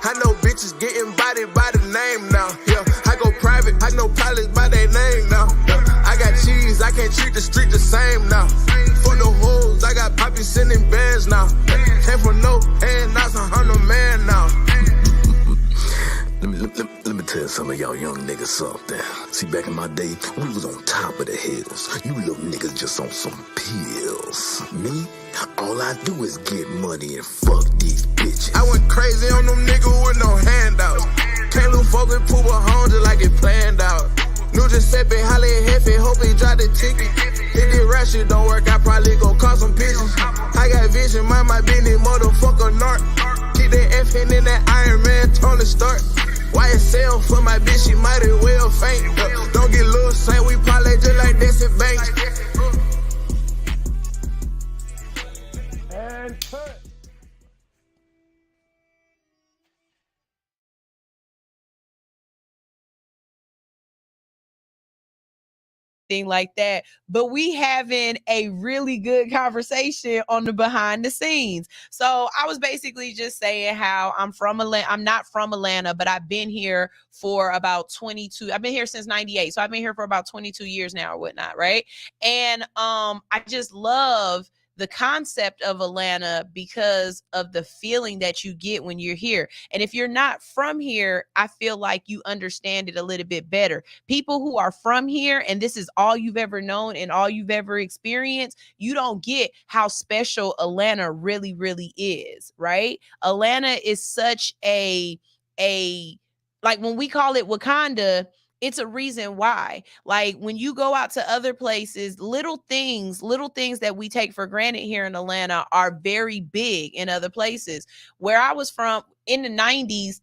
Speaker 13: I know bitches getting bodied by the name now, yeah. I go private, I know pilots by their name now, yeah. I got cheese, I can't treat the street the same now. For the hoes, I got poppy sending bands now. Came from no hand, now it's 100 man now.
Speaker 14: some of y'all young niggas something. See, back in my day, we was on top of the hills. You little niggas just on some pills. Me, all I do is get money and fuck these bitches.
Speaker 13: I went crazy on them niggas with no handouts. Can't lose fuck with Pooh home just like it planned out. New Giuseppe, Holly Hefe, hope he dropped the ticket. If this rap shit don't work, I probably go call some pigeons. I got vision, mind my business, motherfucker narc. Keep that F in that Iron Man, Tony Stark. YSL for my bitch, she might as well faint. Don't get loose, say we parlay just like Desi Banks.
Speaker 8: And cut.
Speaker 9: Thing like that, but we having a really good conversation on the behind the scenes. So I was basically just saying how I'm from Atlanta. I'm not from Atlanta, but I've been here for about 22. I've been here since 98. So I've been here for about 22 years now or whatnot. Right. And I just love the concept of Atlanta because of the feeling that you get when you're here. And if you're not from here, I feel like you understand it a little bit better. People who are from here, and this is all you've ever known and all you've ever experienced, you don't get how special Atlanta really, really is, right? Atlanta is such a like when we call it Wakanda, it's a reason why. Like when you go out to other places, little things that we take for granted here in Atlanta are very big in other places. Where I was from in the 90s,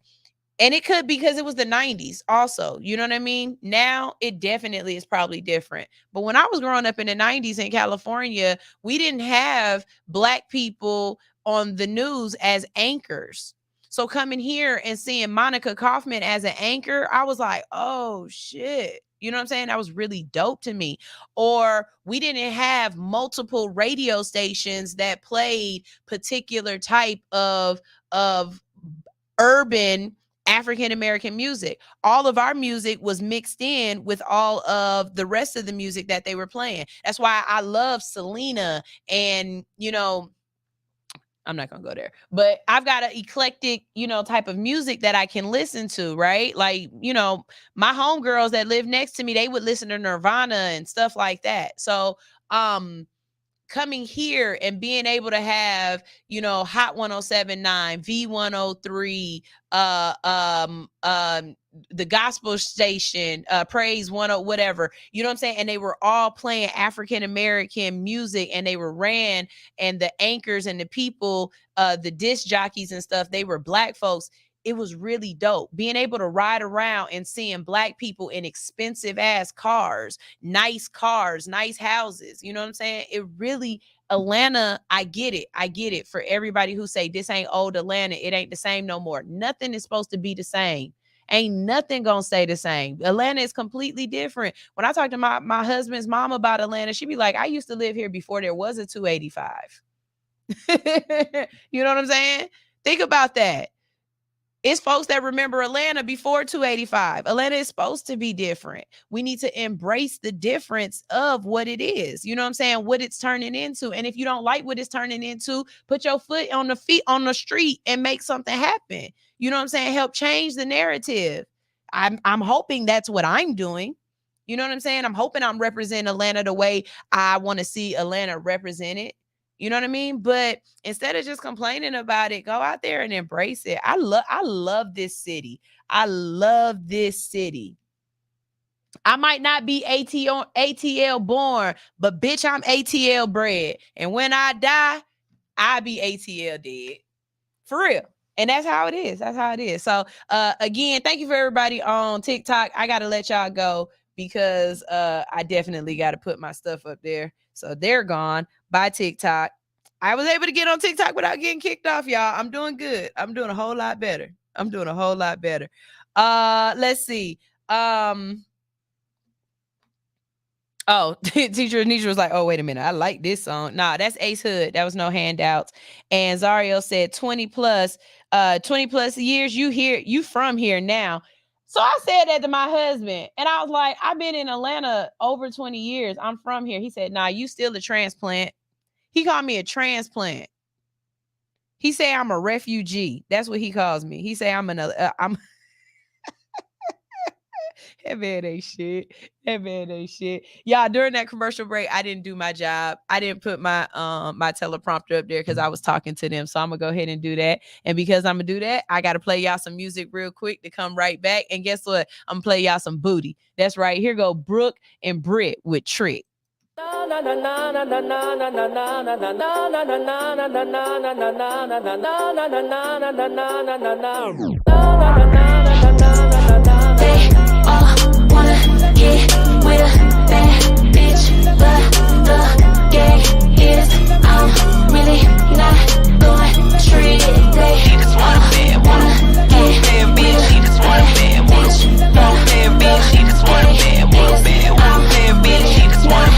Speaker 9: and it could be because it was the 90s also, you know what I mean? Now it definitely is probably different. But when I was growing up in the 90s in California, we didn't have Black people on the news as anchors. So coming here and seeing Monica Kaufman as an anchor, I was like, oh shit. You know what I'm saying? That was really dope to me. Or we didn't have multiple radio stations that played particular type of urban African-American music. All of our music was mixed in with all of the rest of the music that they were playing. That's why I love Selena and, you know, I'm not going to go there, but I've got an eclectic, you know, type of music that I can listen to, right? Like, you know, my homegirls that live next to me, they would listen to Nirvana and stuff like that. So, coming here and being able to have, you know, Hot 107.9, V103, the gospel station, Praise 10, whatever, you know what I'm saying? And they were all playing African-American music, and they were ran, and the anchors and the people, the disc jockeys and stuff, they were Black folks. It was really dope being able to ride around and seeing Black people in expensive ass cars, nice houses. You know what I'm saying? It really, Atlanta, I get it. For everybody who say this ain't old Atlanta, it ain't the same no more. Nothing is supposed to be the same. Ain't nothing gonna stay the same. Atlanta is completely different. When I talk to my husband's mom about Atlanta, she be like, I used to live here before there was a 285. You know what I'm saying? Think about that. It's folks that remember Atlanta before 285. Atlanta is supposed to be different. We need to embrace the difference of what it is. You know what I'm saying? What it's turning into. And if you don't like what it's turning into, put your foot on the street and make something happen. You know what I'm saying? Help change the narrative. I'm hoping that's what I'm doing. You know what I'm saying? I'm hoping I'm representing Atlanta the way I want to see Atlanta represented. You know what I mean? But instead of just complaining about it, go out there and embrace it. I love this city. I love this city. I might not be ATL born, but bitch, I'm ATL bred. And when I die, I be ATL dead. For real. And that's how it is. That's how it is. So again, thank you for everybody on TikTok. I got to let y'all go because I definitely got to put my stuff up there. So they're gone. By TikTok. I was able to get on TikTok without getting kicked off, y'all. I'm doing good. I'm doing a whole lot better. Let's see. Teacher Anisha was like, oh, wait a minute. I like this song. Nah, that's Ace Hood. That was no handouts. And Zario said 20 plus years. You from here now. So I said that to my husband, and I was like, I've been in Atlanta over 20 years. I'm from here. He said, nah, you still a transplant. He called me a transplant. He said I'm a refugee. That's what he calls me. He said I'm That man ain't shit. That man ain't shit. Y'all, during that commercial break, I didn't do my job. I didn't put my my teleprompter up there because I was talking to them. So I'm gonna go ahead and do that. And because I'm gonna do that, I gotta play y'all some music real quick to come right back. And guess what? I'm gonna play y'all some booty. That's right. Here go Brooke and Britt with Trick.
Speaker 15: Wanna get with a bad bitch, but the gay is I'm really not going to treat it. She just wanna get bad bitch. She just wanna bad bitch. She just wanna bad bitch. She just wanna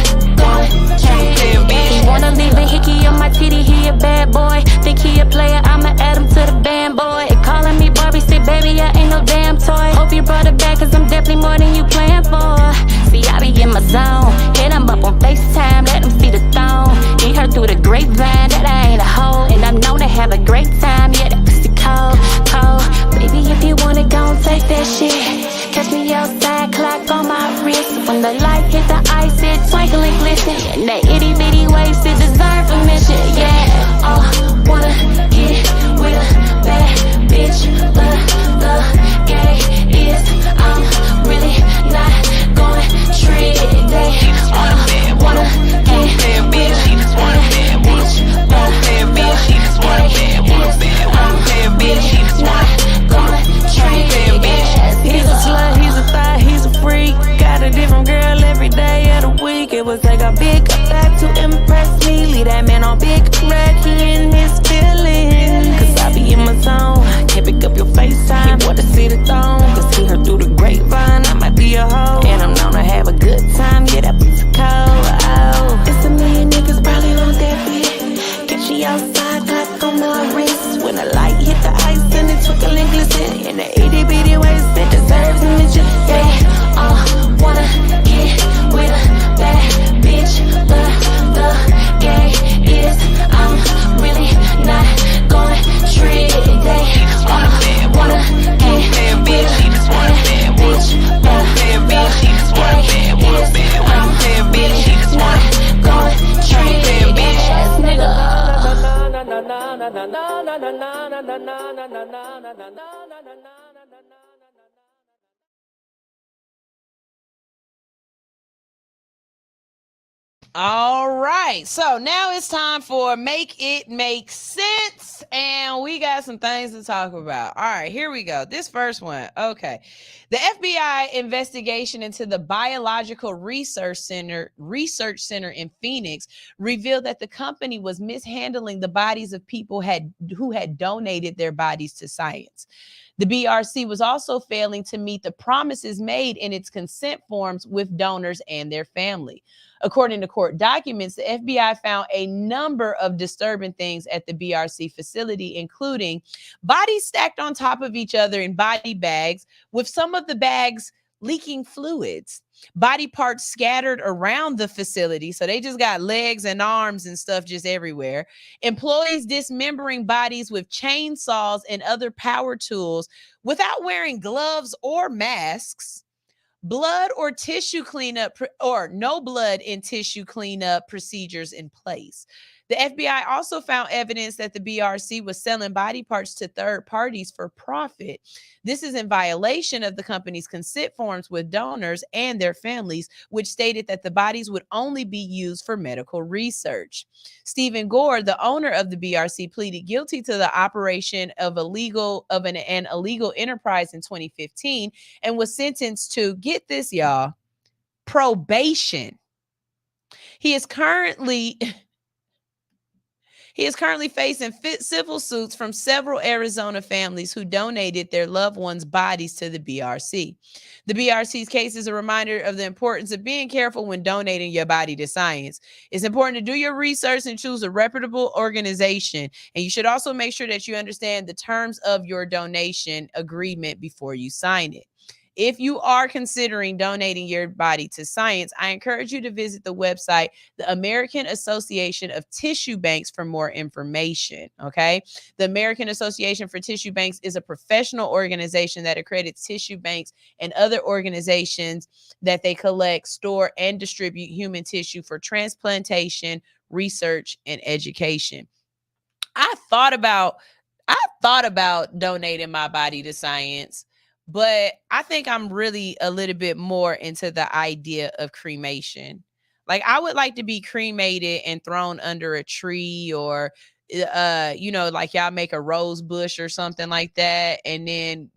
Speaker 15: he wanna leave a hickey on my titty, he a bad boy. Think he a player, I'ma add him to the band, boy. Calling me Barbie, say baby, I ain't no damn toy. Hope you brought it back, cause I'm definitely more than you planned for. See, I be in my zone, hit him up on FaceTime, let him see the thong. He heard through the grapevine that I ain't a hoe, and I'm known to have a great time, yeah, that pussy cold, cold. Baby, if you want it, gon' take that shit. Catch me outside, clock on my wrist. When the light hit the ice, it twinkle and glisten. And that itty bitty waist, it deserve permission, yeah. Oh, wanna get with a bad bitch, but the gay is I'm really not going treat it. They wanna get bitch, she just wanna bad bitch, but the gay is I'm really not going treat it. He's a slut, he's a thot, he's a freak. Got a different girl every day of the week. It would take a big back to impress me. Leave that man on big red, he in his feelings. Cause I be in my zone, can't pick up your FaceTime. He wanna see the thong, cause he heard through the grapevine I might be a hoe, and I'm known to have a good time. Yeah, that pussy cold, oh. It's a million niggas probably want that bitch. Get you outside, clock on my wrist. When the light hit the ice and it twinkle and glisten. In the itty bitty waist, it deserves a mention. Yeah, wanna get with a bad bitch, but the gay is I'm really not going to treat it. They wanna get bitch, she just wanna bad bitch, but the gay is I'm really not going to treat it. Bitch ass nigga.
Speaker 9: All right, so now it's time for Make It Make Sense, and we got some things to talk about. All right, here we go. This first one, okay. The FBI investigation into the Biological Research Center in Phoenix revealed that the company was mishandling the bodies of people who had donated their bodies to science. The BRC was also failing to meet the promises made in its consent forms with donors and their family. According to court documents, the FBI found a number of disturbing things at the BRC facility, including bodies stacked on top of each other in body bags, with some of the bags leaking fluids, body parts scattered around the facility. So they just got legs and arms and stuff just everywhere. Employees dismembering bodies with chainsaws and other power tools without wearing gloves or masks. Blood or tissue cleanup or no blood and tissue cleanup procedures in place. The FBI also found evidence that the BRC was selling body parts to third parties for profit. This is in violation of the company's consent forms with donors and their families, which stated that the bodies would only be used for medical research. Stephen Gore, the owner of the BRC, pleaded guilty to the operation of an illegal enterprise in 2015 and was sentenced to, get this, y'all, probation. He is currently facing civil suits from several Arizona families who donated their loved ones' bodies to the BRC. The BRC's case is a reminder of the importance of being careful when donating your body to science. It's important to do your research and choose a reputable organization. And you should also make sure that you understand the terms of your donation agreement before you sign it. If you are considering donating your body to science, I encourage you to visit the website, the American Association of Tissue Banks, for more information. Okay. The American Association for Tissue Banks is a professional organization that accredits tissue banks and other organizations that they collect, store, and distribute human tissue for transplantation, research, and education. I thought about donating my body to science, but I think I'm really a little bit more into the idea of cremation. Like, I would like to be cremated and thrown under a tree, or like y'all make a rose bush or something like that, and then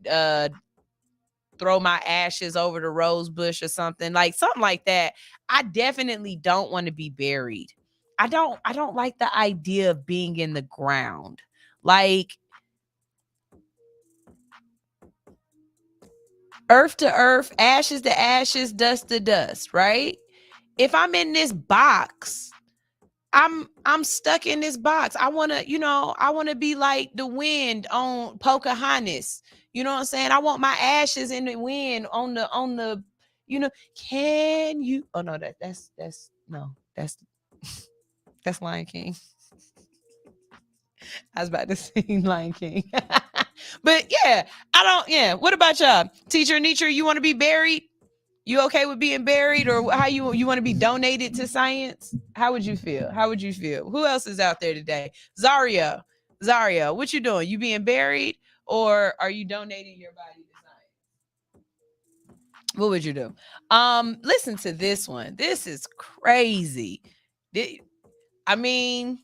Speaker 9: throw my ashes over the rose bush or something like that. I definitely don't want to be buried. I don't like the idea of being in the ground. Like, earth to earth, ashes to ashes, dust to dust, right? If I'm in this box, I'm stuck in this box. I want to be like the wind on Pocahontas. You know what I'm saying? I want my ashes in the wind on the can you? Oh no, that's that's Lion King. I was about to sing Lion King. But yeah, what about y'all? Teacher Anitra, you want to be buried? You okay with being buried, or how you want to be donated to science? How would you feel? Who else is out there today? Zaria, what you doing? You being buried, or are you donating your body to science? What would you do? Listen to this one. This is crazy. I mean,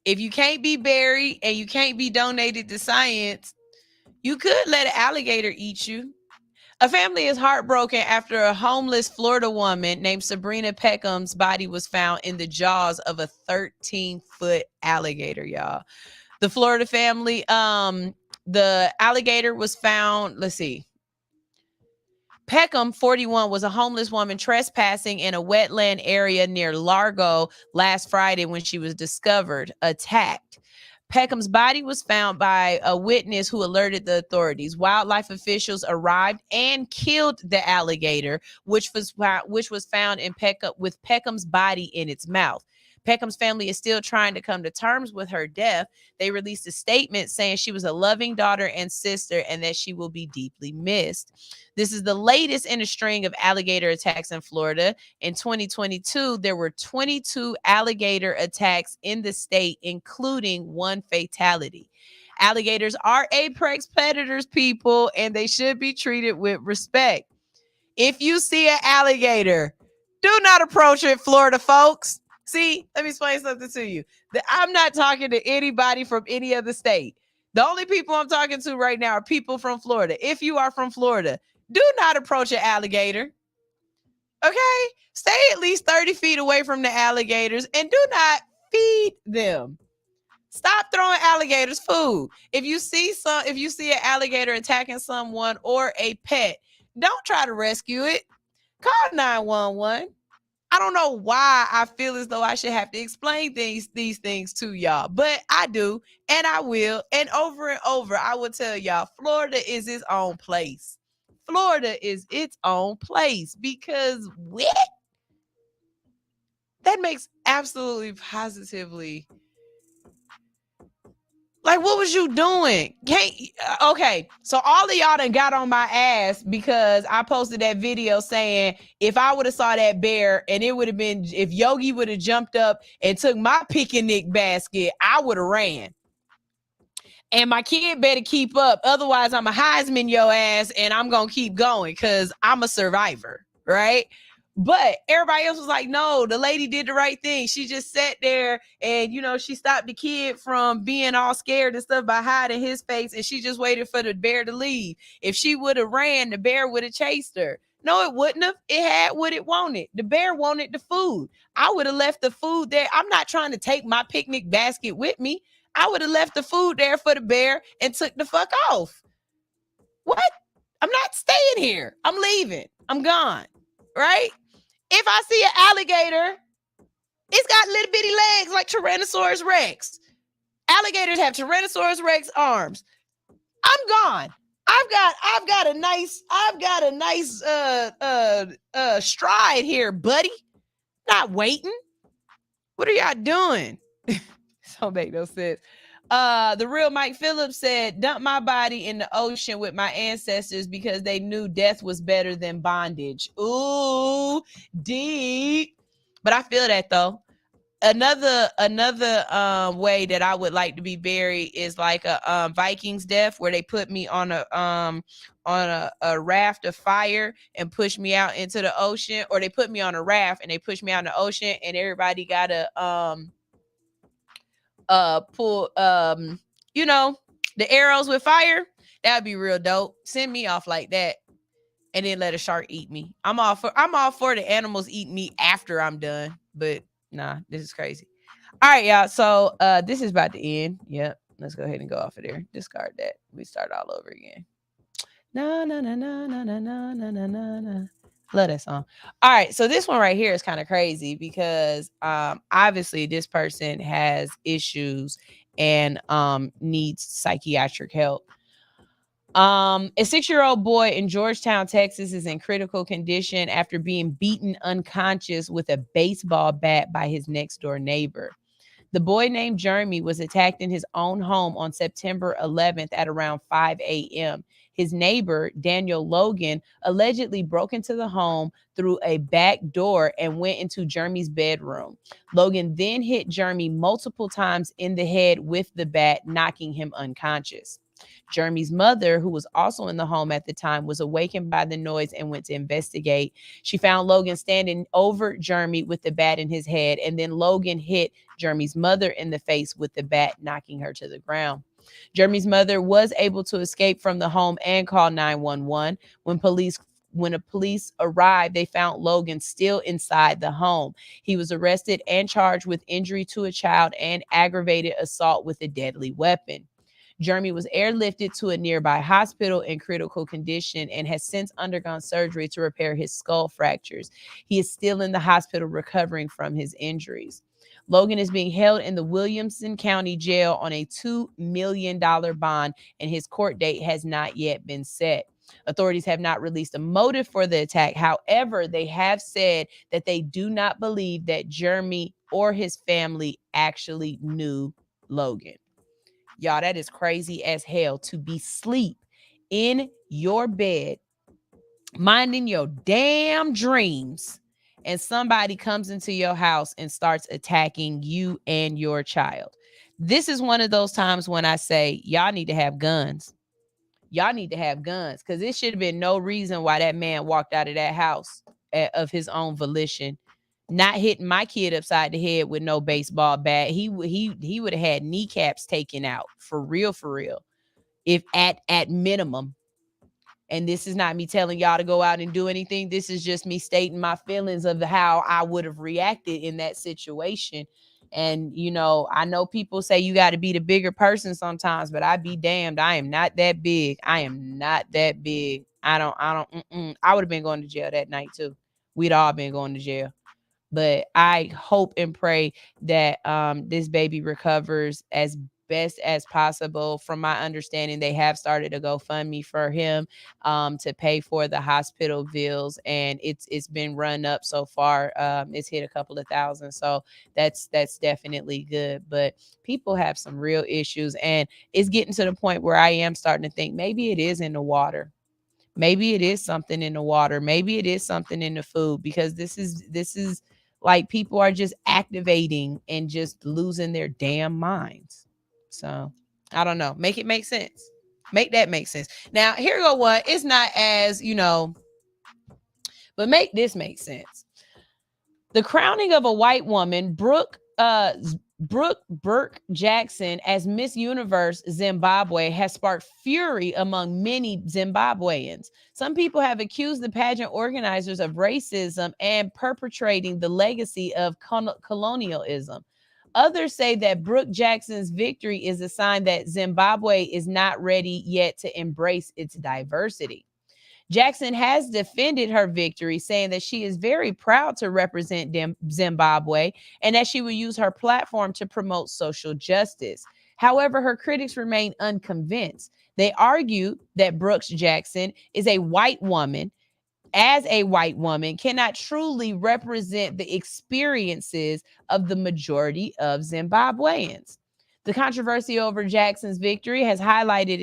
Speaker 9: if you can't be buried and you can't be donated to science, you could let an alligator eat you. A family is heartbroken after a homeless Florida woman named Sabrina Peckham's body was found in the jaws of a 13-foot alligator, y'all. The Florida family, the alligator was found, let's see. Peckham, 41, was a homeless woman trespassing in a wetland area near Largo last Friday when she was discovered attacked. Peckham's body was found by a witness who alerted the authorities. Wildlife officials arrived and killed the alligator, which was found with Peckham's body in its mouth. Peckham's family is still trying to come to terms with her death. They released a statement saying she was a loving daughter and sister and that she will be deeply missed. This is the latest in a string of alligator attacks in Florida. In 2022, there were 22 alligator attacks in the state, including one fatality. Alligators are apex predators, people, and they should be treated with respect. If you see an alligator, do not approach it, Florida folks. See, let me explain something to you. I'm not talking to anybody from any other state. The only people I'm talking to right now are people from Florida. If you are from Florida, do not approach an alligator. Okay? Stay at least 30 feet away from the alligators and do not feed them. Stop throwing alligators food. If you see an alligator attacking someone or a pet, don't try to rescue it. Call 911. I don't know why I feel as though I should have to explain these things to y'all, but I do, and I will. And over, I will tell y'all, Florida is its own place. Florida is its own place because what? That makes absolutely positively. Like, what was you doing? Okay, so all of y'all done got on my ass because I posted that video saying if I would have saw that bear and it would have been, if Yogi would have jumped up and took my picnic basket, I would have ran. And my kid better keep up. Otherwise, I'm a Heisman your ass and I'm going to keep going because I'm a survivor, right? But everybody else was like, no, the lady did the right thing. She just sat there and, she stopped the kid from being all scared and stuff by hiding his face. And she just waited for the bear to leave. If she would have ran, the bear would have chased her. No, it wouldn't have. It had what it wanted. The bear wanted the food. I would have left the food there. I'm not trying to take my picnic basket with me. I would have left the food there for the bear and took the fuck off. What? I'm not staying here. I'm leaving. I'm gone. Right? If I see an alligator, it's got little bitty legs like Tyrannosaurus Rex. Alligators have Tyrannosaurus Rex arms. I'm gone. I've got a nice stride here, buddy. Not waiting. What are y'all doing? Don't make no sense. The real Mike Phillips said, dump my body in the ocean with my ancestors because they knew death was better than bondage. Ooh, deep. But I feel that though. Another way that I would like to be buried is like a Vikings death, where they put me on a raft of fire and push me out into the ocean, or they put me on a raft and they push me out in the ocean, and everybody gotta pull the arrows with fire. That'd be real dope. Send me off like that, and then let a shark eat me. I'm all for the animals eating me after I'm done, but nah, this is crazy. All right, y'all. So this is about to end. Yep. Let's go ahead and go off of there. Discard that. We start all over again. Na na na na na na na na na na. Love that song. All right. So this one right here is kind of crazy because obviously this person has issues and needs psychiatric help. A 6-year-old boy in Georgetown, Texas is in critical condition after being beaten unconscious with a baseball bat by his next door neighbor. The boy named Jeremy was attacked in his own home on September 11th at around 5 a.m. His neighbor, Daniel Logan, allegedly broke into the home through a back door and went into Jeremy's bedroom. Logan then hit Jeremy multiple times in the head with the bat, knocking him unconscious. Jeremy's mother, who was also in the home at the time, was awakened by the noise and went to investigate. She found Logan standing over Jeremy with the bat in his head, and then Logan hit Jeremy's mother in the face with the bat, knocking her to the ground. Jeremy's mother was able to escape from the home and call 911. When police arrived, they found Logan still inside the home. He was arrested and charged with injury to a child and aggravated assault with a deadly weapon. Jeremy was airlifted to a nearby hospital in critical condition and has since undergone surgery to repair his skull fractures. He is still in the hospital recovering from his injuries. Logan is being held in the Williamson County Jail on a $2 million bond, and his court date has not yet been set. Authorities have not released a motive for the attack. However, they have said that they do not believe that Jeremy or his family actually knew Logan. Y'all, that is crazy as hell to be asleep in your bed, minding your damn dreams, and somebody comes into your house and starts attacking you and your child. This is one of those times when I say, y'all need to have guns. Y'all need to have guns, because it should have been no reason why that man walked out of that house of his own volition. Not hitting my kid upside the head with no baseball bat. He would have had kneecaps taken out for real, if at minimum. And this is not me telling y'all to go out and do anything. This is just me stating my feelings of how I would have reacted in that situation. And, you know, I know people say you got to be the bigger person sometimes, but I be damned. I am not that big. I am not that big. I would have been going to jail that night too. We'd all been going to jail. But I hope and pray that this baby recovers as best as possible. From my understanding, they have started a GoFundMe for him to pay for the hospital bills, and it's been run up so far. It's hit a couple of thousand, so that's definitely good. But people have some real issues, and it's getting to the point where I am starting to think maybe it is in the water. Maybe it is something in the water. Maybe it is something in the food, because this is like people are just activating and just losing their damn minds. So I don't know. Make it make sense. Make that make sense. Now, here go one. It's not as, but make this make sense. The crowning of a white woman, Brooke Burke Jackson, as Miss Universe Zimbabwe has sparked fury among many Zimbabweans. Some people have accused the pageant organizers of racism and perpetrating the legacy of colonialism. Others say that Brooke Jackson's victory is a sign that Zimbabwe is not ready yet to embrace its diversity. Jackson has defended her victory, saying that she is very proud to represent Zimbabwe and that she will use her platform to promote social justice. However, her critics remain unconvinced. They argue that Brooks Jackson is a white woman, as a white woman, cannot truly represent the experiences of the majority of Zimbabweans. The controversy over Jackson's victory has highlighted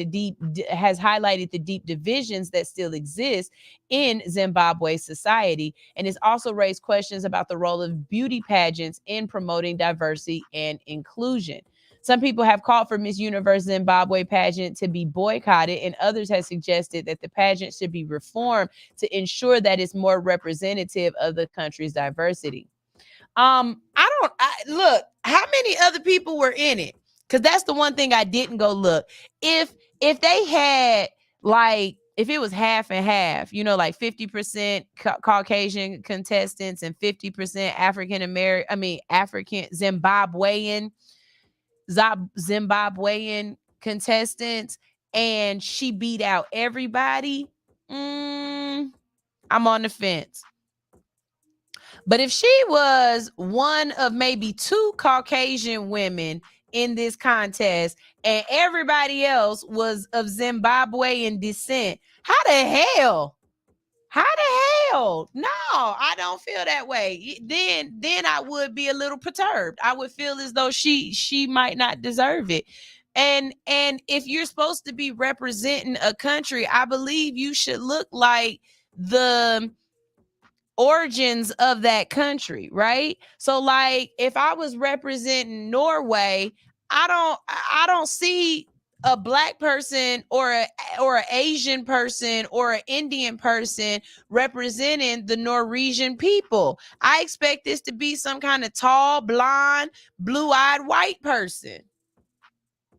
Speaker 9: the deep divisions that still exist in Zimbabwe society, and has also raised questions about the role of beauty pageants in promoting diversity and inclusion. Some people have called for Miss Universe Zimbabwe pageant to be boycotted, and others have suggested that the pageant should be reformed to ensure that it's more representative of the country's diversity. Look, how many other people were in it? Because that's the one thing I didn't go look. If they had, like, if it was half and half, you know, like 50% Caucasian contestants and 50% African Zimbabwean contestants, and she beat out everybody, I'm on the fence. But if she was one of maybe 2 Caucasian women in this contest and everybody else was of Zimbabwean descent, how the hell? No, I don't feel that way. Then I would be a little perturbed. I would feel as though she might not deserve it. And if you're supposed to be representing a country, I believe you should look like the origins of that country, right? So, like, if I was representing Norway, I don't see a black person or an Asian person or an Indian person representing the Norwegian people. I expect this to be some kind of tall, blonde, blue-eyed white person.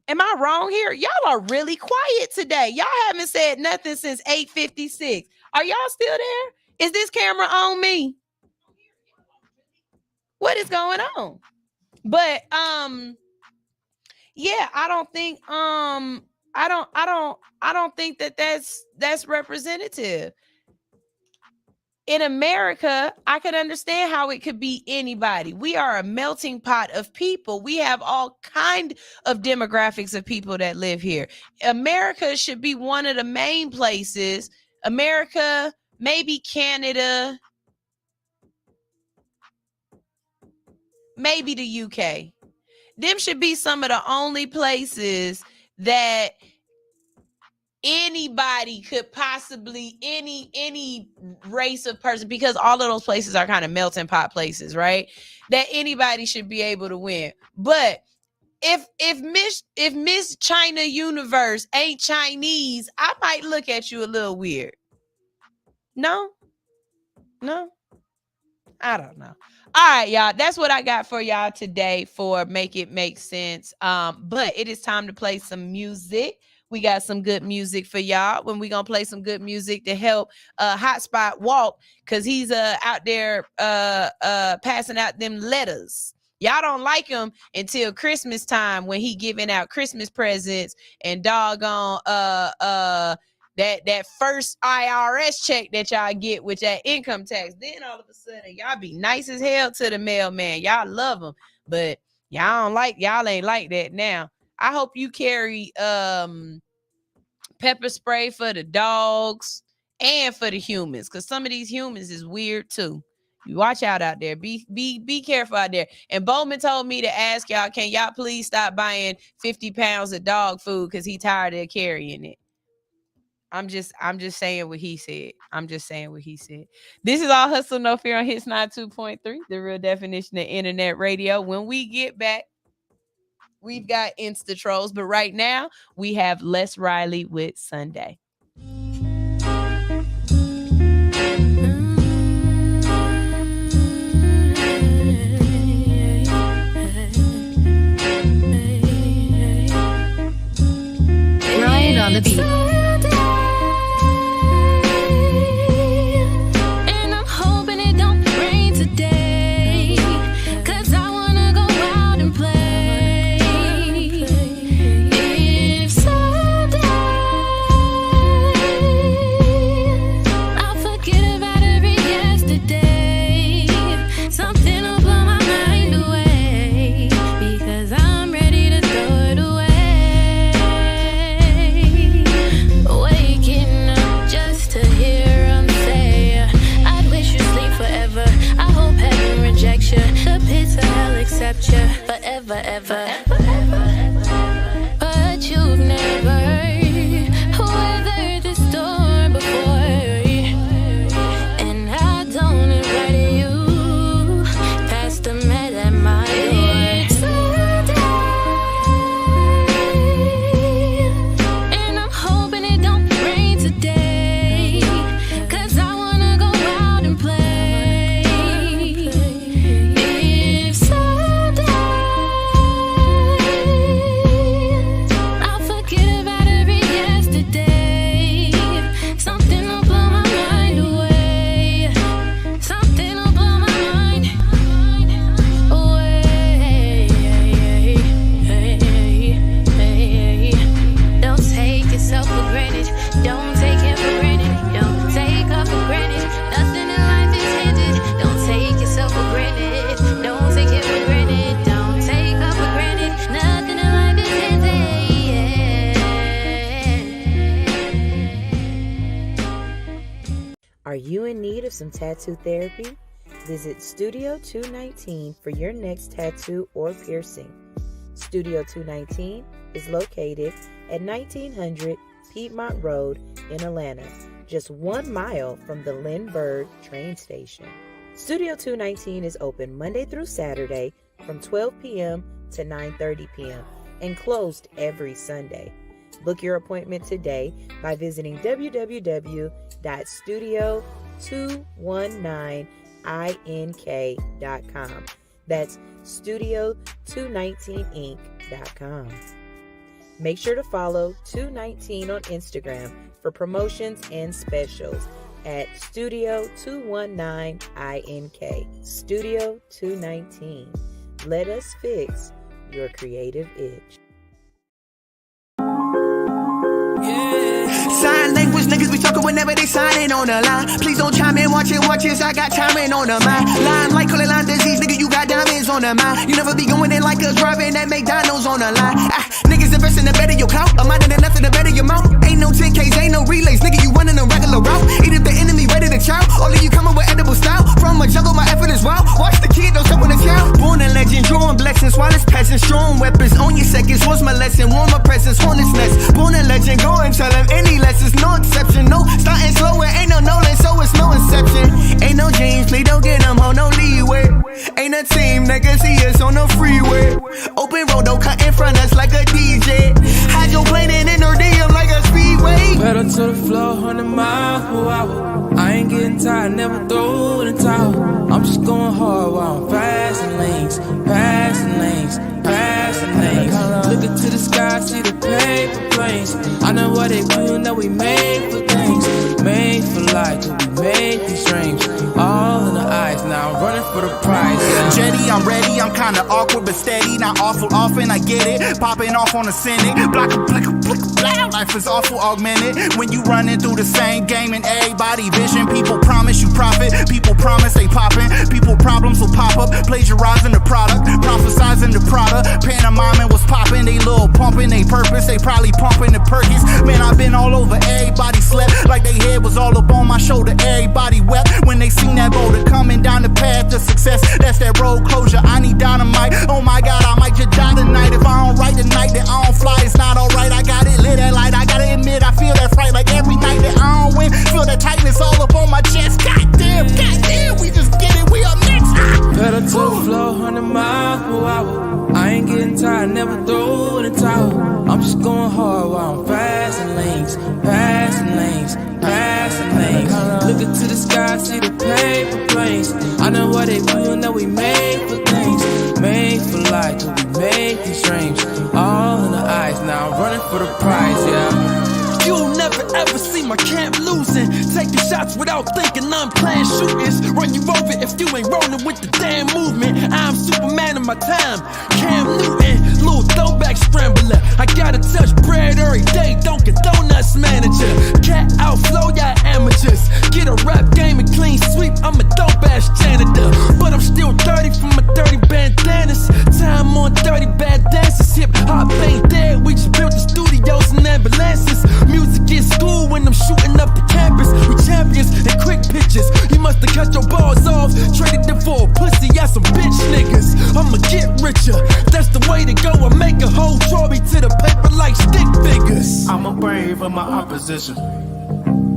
Speaker 9: Am I wrong here? Y'all are really quiet today. Y'all haven't said nothing since 8:56. Are y'all still there? Is this camera on me? What is going on? But yeah, I don't think that's representative. In America, I could understand how it could be anybody. We are a melting pot of people. We have all kind of demographics of people that live here. America should be one of the main places. America, maybe Canada, maybe the UK. Them should be some of the only places that anybody could possibly, any race of person, because all of those places are kind of melting pot places, right? That anybody should be able to win. But if Miss China Universe ain't Chinese, I might look at you a little weird. No, I don't know. All right, y'all. That's what I got for y'all today for Make It Make Sense. But it is time to play some music. We got some good music for y'all. When we gonna play some good music to help Hotspot walk, because he's out there passing out them letters. Y'all don't like him until Christmas time when he giving out Christmas presents and doggone that first IRS check that y'all get with that income tax. Then all of a sudden y'all be nice as hell to the mailman. Y'all love him, but y'all ain't like that now. I hope you carry pepper spray for the dogs and for the humans, because some of these humans is weird too. You watch out there. Be careful out there. And Bowman told me to ask y'all, can y'all please stop buying 50 pounds of dog food because he tired of carrying it. I'm just saying what he said. This is All Hustle, No Fear on Hits 92.3, the real definition of internet radio. When we get back, we've got Insta Trolls, but right now we have Les Riley with Sunday.
Speaker 15: Ryan on the beat. Something will blow my mind away, because I'm ready to throw it away.
Speaker 16: Are you in need of some tattoo therapy? Visit Studio 219 for your next tattoo or piercing. Studio 219 is located at 1900 Piedmont Road in Atlanta, just 1 mile from the Lindbergh train station. Studio 219 is open Monday through Saturday from 12 p.m. to 9:30 p.m. and closed every Sunday. Book your appointment today by visiting www.studio219ink.com. That's studio219inc.com. Make sure to follow 219 on Instagram for promotions and specials at Studio219ink. Studio 219. Let us fix your creative itch.
Speaker 17: Sign language, niggas be talking whenever they signing on the line. Please don't chime in, watch it, I got timing on the mind. Line like call it line disease, nigga, you got diamonds on the mind. You never be going in like a driving that McDonald's on the line. Niggas invest in the better your clout, a mind and nothing to better your mouth. Ain't no 10Ks, ain't no relays, nigga, you running a regular route. Even if the enemy ready to chow, all of you coming with edible style. From a jungle, my effort is wild. Watch the kid, don't step on the child. Born a legend, drawing blessings, while it's passing, strong weapons on your seconds. What's my lesson? Warm my presence, hornet's nest. Born a legend, go and tell him any lessons, no exception. No starting slow, and ain't no Nolan, so it's no inception. Ain't no James, please don't get them, hold no leeway. Ain't a team, niggas see us on the freeway. Open road, don't cut in front us like a DJ. Hydroplaning in her DM like a speedway.
Speaker 10: Pedal to the floor, 100 miles per hour. I ain't getting tired, never throw in the towel. I'm just going hard while I'm passing lanes, passing lanes, passing lanes. Looking to the sky, see the paper planes. I know what they do, know we made for things, made for life, we made these dreams. All in the eyes, now I'm running for the prize. Yeah.
Speaker 18: Jetty, I'm ready, I'm kinda awkward but steady. Not awful often, I get it. Popping off on the Senate. Block a blick, blah. Life is awful augmented. When you running through the same game and everybody vision. People promise you profit, people promise they poppin'. People problems will pop up, plagiarizing the product, prophesizing the product. Pantomiming was popping, they little pumping, they purpose, they probably pumping the Perkins. Man, I've been all over, everybody slept like they head was all up on my shoulder. Everybody wept when they seen that boulder coming down the path to success. That's that road closure. I need dynamite. Oh my God, I might just die tonight. If I don't write tonight, then I don't fly. It's not alright. I got it lit that light. I gotta admit, I feel that fright like every night that I don't win. Feel that tightness all up on my chest. Goddamn, we just get it. We up next.
Speaker 10: Pedal to the floor, 100 miles per hour. I ain't getting tired, never throw in the towel. I'm just going hard while I'm passing lanes, passing lanes, passing lanes. Looking to the sky, see the paper planes. I know what they do, know we made for things, made for life, we made these dreams. All in the eyes, now I'm running for the prize, yeah.
Speaker 19: You'll never ever see my camp losing. Taking shots without thinking, I'm playing shooters. Run you over if you ain't rolling with the damn movement. I'm Superman of my time, Cam Newton, little throwback scrambler. I gotta touch bread every day, don't get donuts manager. Cat outflow, y'all amateurs. Get a rap game and clean sweep, I'm a dope ass janitor. But I'm still dirty from my dirty bandanas. Time on dirty bad dances. Hip hop ain't dead, we just built the studios and ambulances. Music in school when I'm shooting up the campus. We champions and quick pitches. You must have cut your balls off, traded them for a pussy, y'all some bitch niggas. I'ma get richer, that's the way to go. I make a whole trophy to the paper like stick figures.
Speaker 5: I'm a brave of my opposition.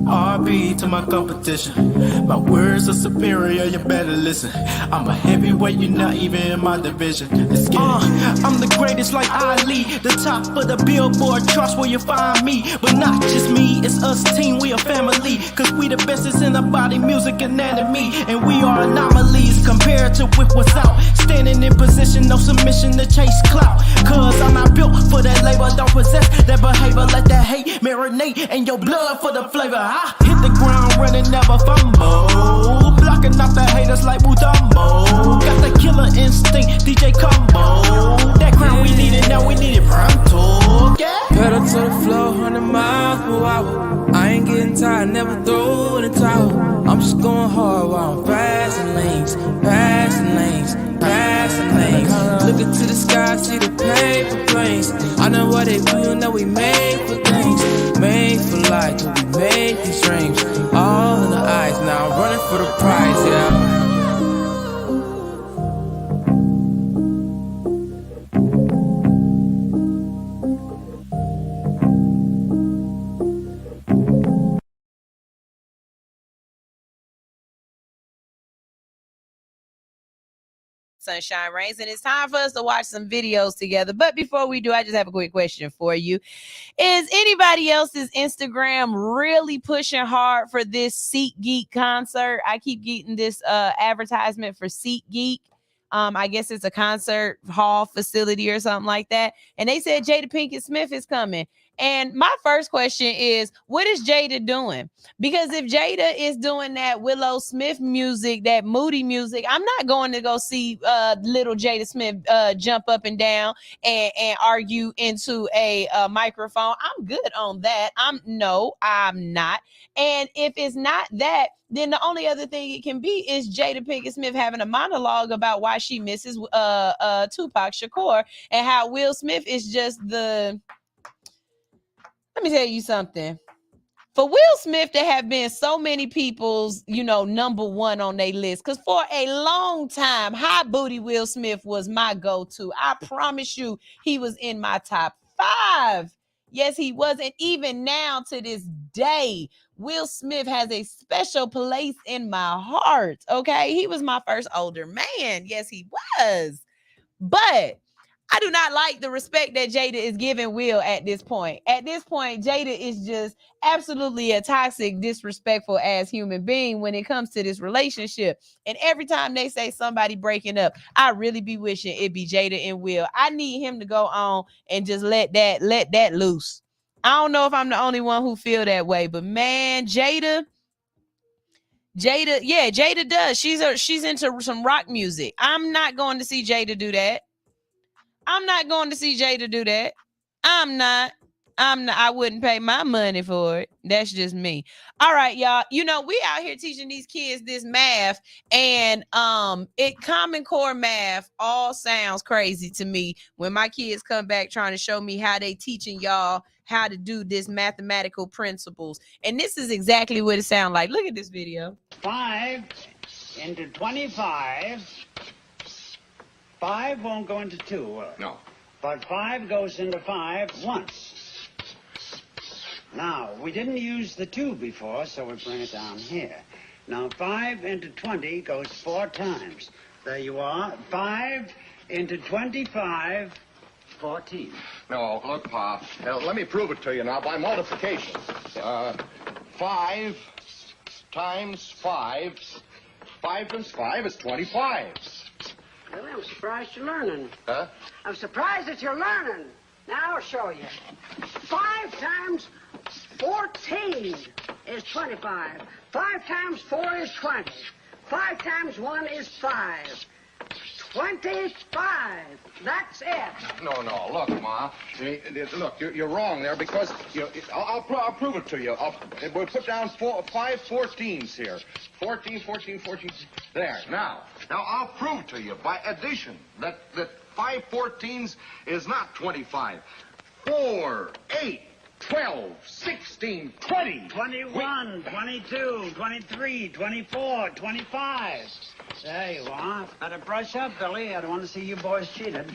Speaker 5: RB to my competition. My words are superior, you better listen. I'm a heavyweight, you're not even in my division. Let's get it.
Speaker 19: I'm the greatest like Ali, the top of the Billboard charts where you find me. But not just me, it's us team, we a family. Cause we the bestest in the body, music, anatomy. And we are anomalies compared to with what's out. Standing in position, no submission to chase clout. Cause I'm not built for that labor, don't possess that behavior. Let that hate marinate in your blood for the flavor. I hit the ground running, never fumble. Blocking out the haters like Mutombo. Got the killer instinct, DJ Combo. That crown we needed, now we need it pronto. Yeah.
Speaker 10: Pedal to the floor, 100 miles per hour. I ain't getting tired, never throw in the towel. I'm just going hard while I'm passing lanes, passing lanes, passing lanes. Looking to the sky, see the paper planes. I know what they do, know we made for things, made for
Speaker 3: lie, 'cause we made these dreams all in the eyes. Now I'm running for the prize, yeah.
Speaker 9: Sunshine Reigns, and it's time for us to watch some videos together. But before we do, I just have a quick question for you. Is anybody else's Instagram really pushing hard for this SeatGeek concert? I keep getting this advertisement for SeatGeek. I guess it's a concert hall facility or something like that. And they said Jada Pinkett Smith is coming. And my first question is, what is Jada doing? Because if Jada is doing that Willow Smith music, that moody music, I'm not going to go see little Jada Smith jump up and down and argue into a microphone. I'm good on that. I'm not. And if it's not that, then the only other thing it can be is Jada Pinkett Smith having a monologue about why she misses Tupac Shakur and how Will Smith is just the... Let me tell you something. For Will Smith to have been so many people's, number one on their list, because for a long time, Hot Booty Will Smith was my go-to. I promise you, he was in my top 5. Yes, he was. And even now to this day, Will Smith has a special place in my heart. Okay. He was my first older man. Yes, he was. But I do not like the respect that Jada is giving Will at this point. At this point, Jada is just absolutely a toxic, disrespectful ass human being when it comes to this relationship. And every time they say somebody breaking up, I really be wishing it be Jada and Will. I need him to go on and just let that loose. I don't know if I'm the only one who feel that way, but man, Jada does. She's into some rock music. I'm not going to see Jada do that. I'm not. I wouldn't pay my money for it. That's just me. All right, y'all. We out here teaching these kids this math, and Common Core math all sounds crazy to me when my kids come back trying to show me how they teaching y'all how to do this mathematical principles. And this is exactly what it sounds like. Look at this video.
Speaker 20: 5 into 25. 5 won't go into 2, will it?
Speaker 21: No.
Speaker 20: But 5 goes into 5 once. Now, we didn't use the 2 before, so we bring it down here. Now, 5 into 20 goes 4 times. There you are. 5 into 25, 14.
Speaker 21: No, look, Pa. Let me prove it to you now by multiplication. 5 times 5. 5 times 5 is 25.
Speaker 22: Really, I'm surprised you're learning.
Speaker 21: Huh?
Speaker 22: I'm surprised that you're learning. Now I'll show you. 5 times 14 is 25. 5 times 4 is 20. 5 times 1 is 5. 25. That's it.
Speaker 21: No. Look, Ma. Look, you're wrong there because I'll prove it to you. We'll put down 5 14s here. 14. There. Now I'll prove to you by addition that 5 14s is not 25. 4, 8, 12, 16, 20.
Speaker 20: 21, 22, 23, 24, 25. There you are. Better brush up, Billy. I don't want to see you boys cheated.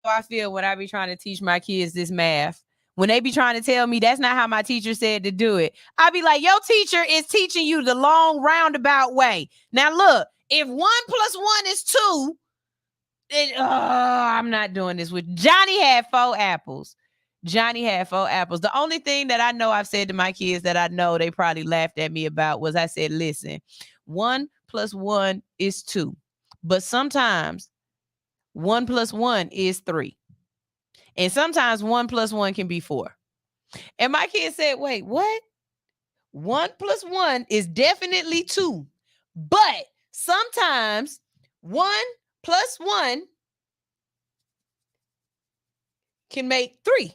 Speaker 9: I feel when I be trying to teach my kids this math. When they be trying to tell me that's not how my teacher said to do it, I be like, your teacher is teaching you the long roundabout way. Now, look, if 1 plus 1 is 2, I'm not doing this with Johnny had 4 apples. The only thing that I know I've said to my kids that I know they probably laughed at me about was I said, listen, 1 plus 1 is 2. But sometimes 1 plus 1 is 3. And sometimes 1 plus 1 can be 4. And my kid said, wait, what? 1 plus 1 is definitely 2. But sometimes 1 plus 1 can make 3.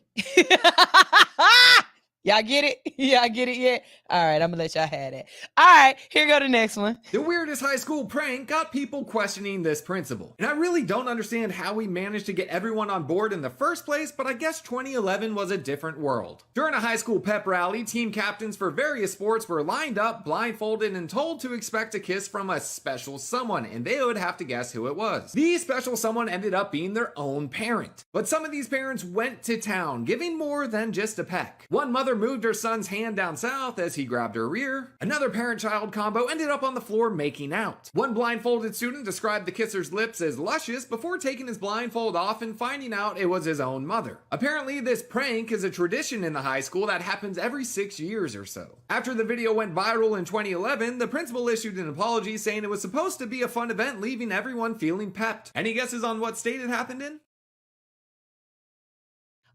Speaker 9: Y'all get it? Y'all get it yet? All right, I'm gonna let y'all have that. All right, here go the next one.
Speaker 1: The weirdest high school prank got people questioning this principal. And I really don't understand how we managed to get everyone on board in the first place, but I guess 2011 was a different world. During a high school pep rally, team captains for various sports were lined up, blindfolded, and told to expect a kiss from a special someone, and they would have to guess who it was. The special someone ended up being their own parent. But some of these parents went to town, giving more than just a peck. One mother moved her son's hand down south as he grabbed her rear. Another parent-child combo ended up on the floor making out. One blindfolded student described the kisser's lips as luscious before taking his blindfold off and finding out it was his own mother. Apparently, this prank is a tradition in the high school that happens every 6 years or so. After the video went viral in 2011, the principal issued an apology saying it was supposed to be a fun event, leaving everyone feeling pepped. Any guesses on what state it happened in?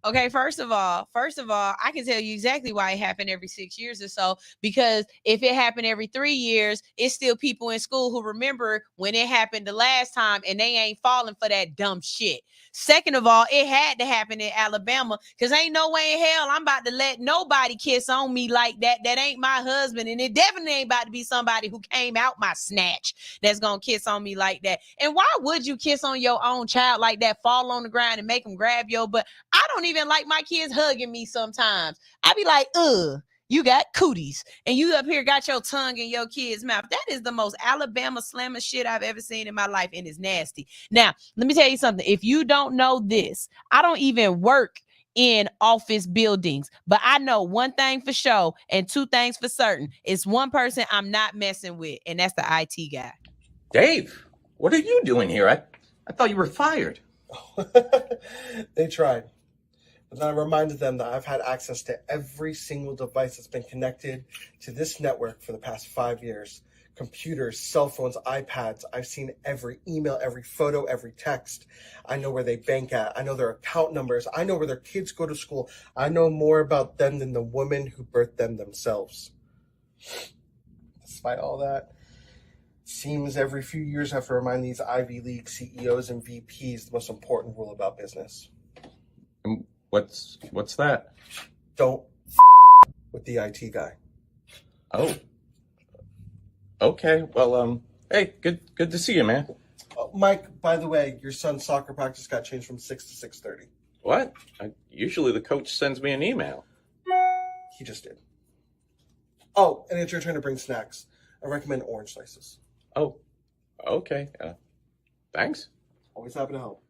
Speaker 9: Okay, first of all, I can tell you exactly why it happened every 6 years or so, because if it happened every 3 years, it's still people in school who remember when it happened the last time and they ain't falling for that dumb shit. Second of all, it had to happen in Alabama because ain't no way in hell I'm about to let nobody kiss on me like that. That ain't my husband, and it definitely ain't about to be somebody who came out my snatch that's gonna kiss on me like that. And why would you kiss on your own child like that, fall on the ground and make them grab your butt? I don't even like my kids hugging me sometimes. I be like, you got cooties and you up here got your tongue in your kid's mouth. That is the most Alabama slammer shit I've ever seen in my life, and it's nasty. Now, let me tell you something. If you don't know this, I don't even work in office buildings, but I know one thing for sure and two things for certain. It's one person I'm not messing with, and that's the IT guy.
Speaker 2: Dave, what are you doing here? I thought you were fired.
Speaker 23: They tried. But then I reminded them that I've had access to every single device that's been connected to this network for the past 5 years. Computers, cell phones, iPads. I've seen every email, every photo, every text. I know where they bank at. I know their account numbers. I know where their kids go to school. I know more about them than the women who birthed them themselves. Despite all that, it seems every few years I have to remind these Ivy League CEOs and VPs the most important rule about business.
Speaker 2: What's that?
Speaker 23: Don't with the IT guy.
Speaker 2: Oh. Okay. Well, hey, good to see you, man.
Speaker 23: Mike, by the way, your son's soccer practice got changed from 6 to 6:30.
Speaker 2: What? Usually the coach sends me an email.
Speaker 23: He just did. Oh, and it's your turn to bring snacks. I recommend orange slices.
Speaker 2: Oh, okay. Thanks.
Speaker 23: Always happy to help.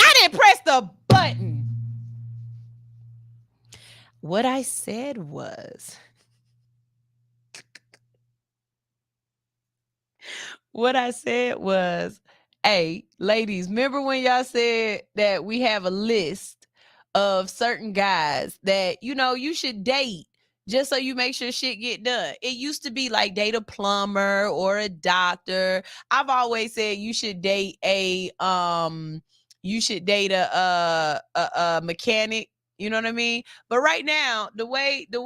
Speaker 9: I didn't press the button. What I said was, hey, ladies, remember when y'all said that we have a list of certain guys that, you should date just so you make sure shit get done? It used to be like date a plumber or a doctor. I've always said you should date a mechanic. You know what I mean? But right now, the way the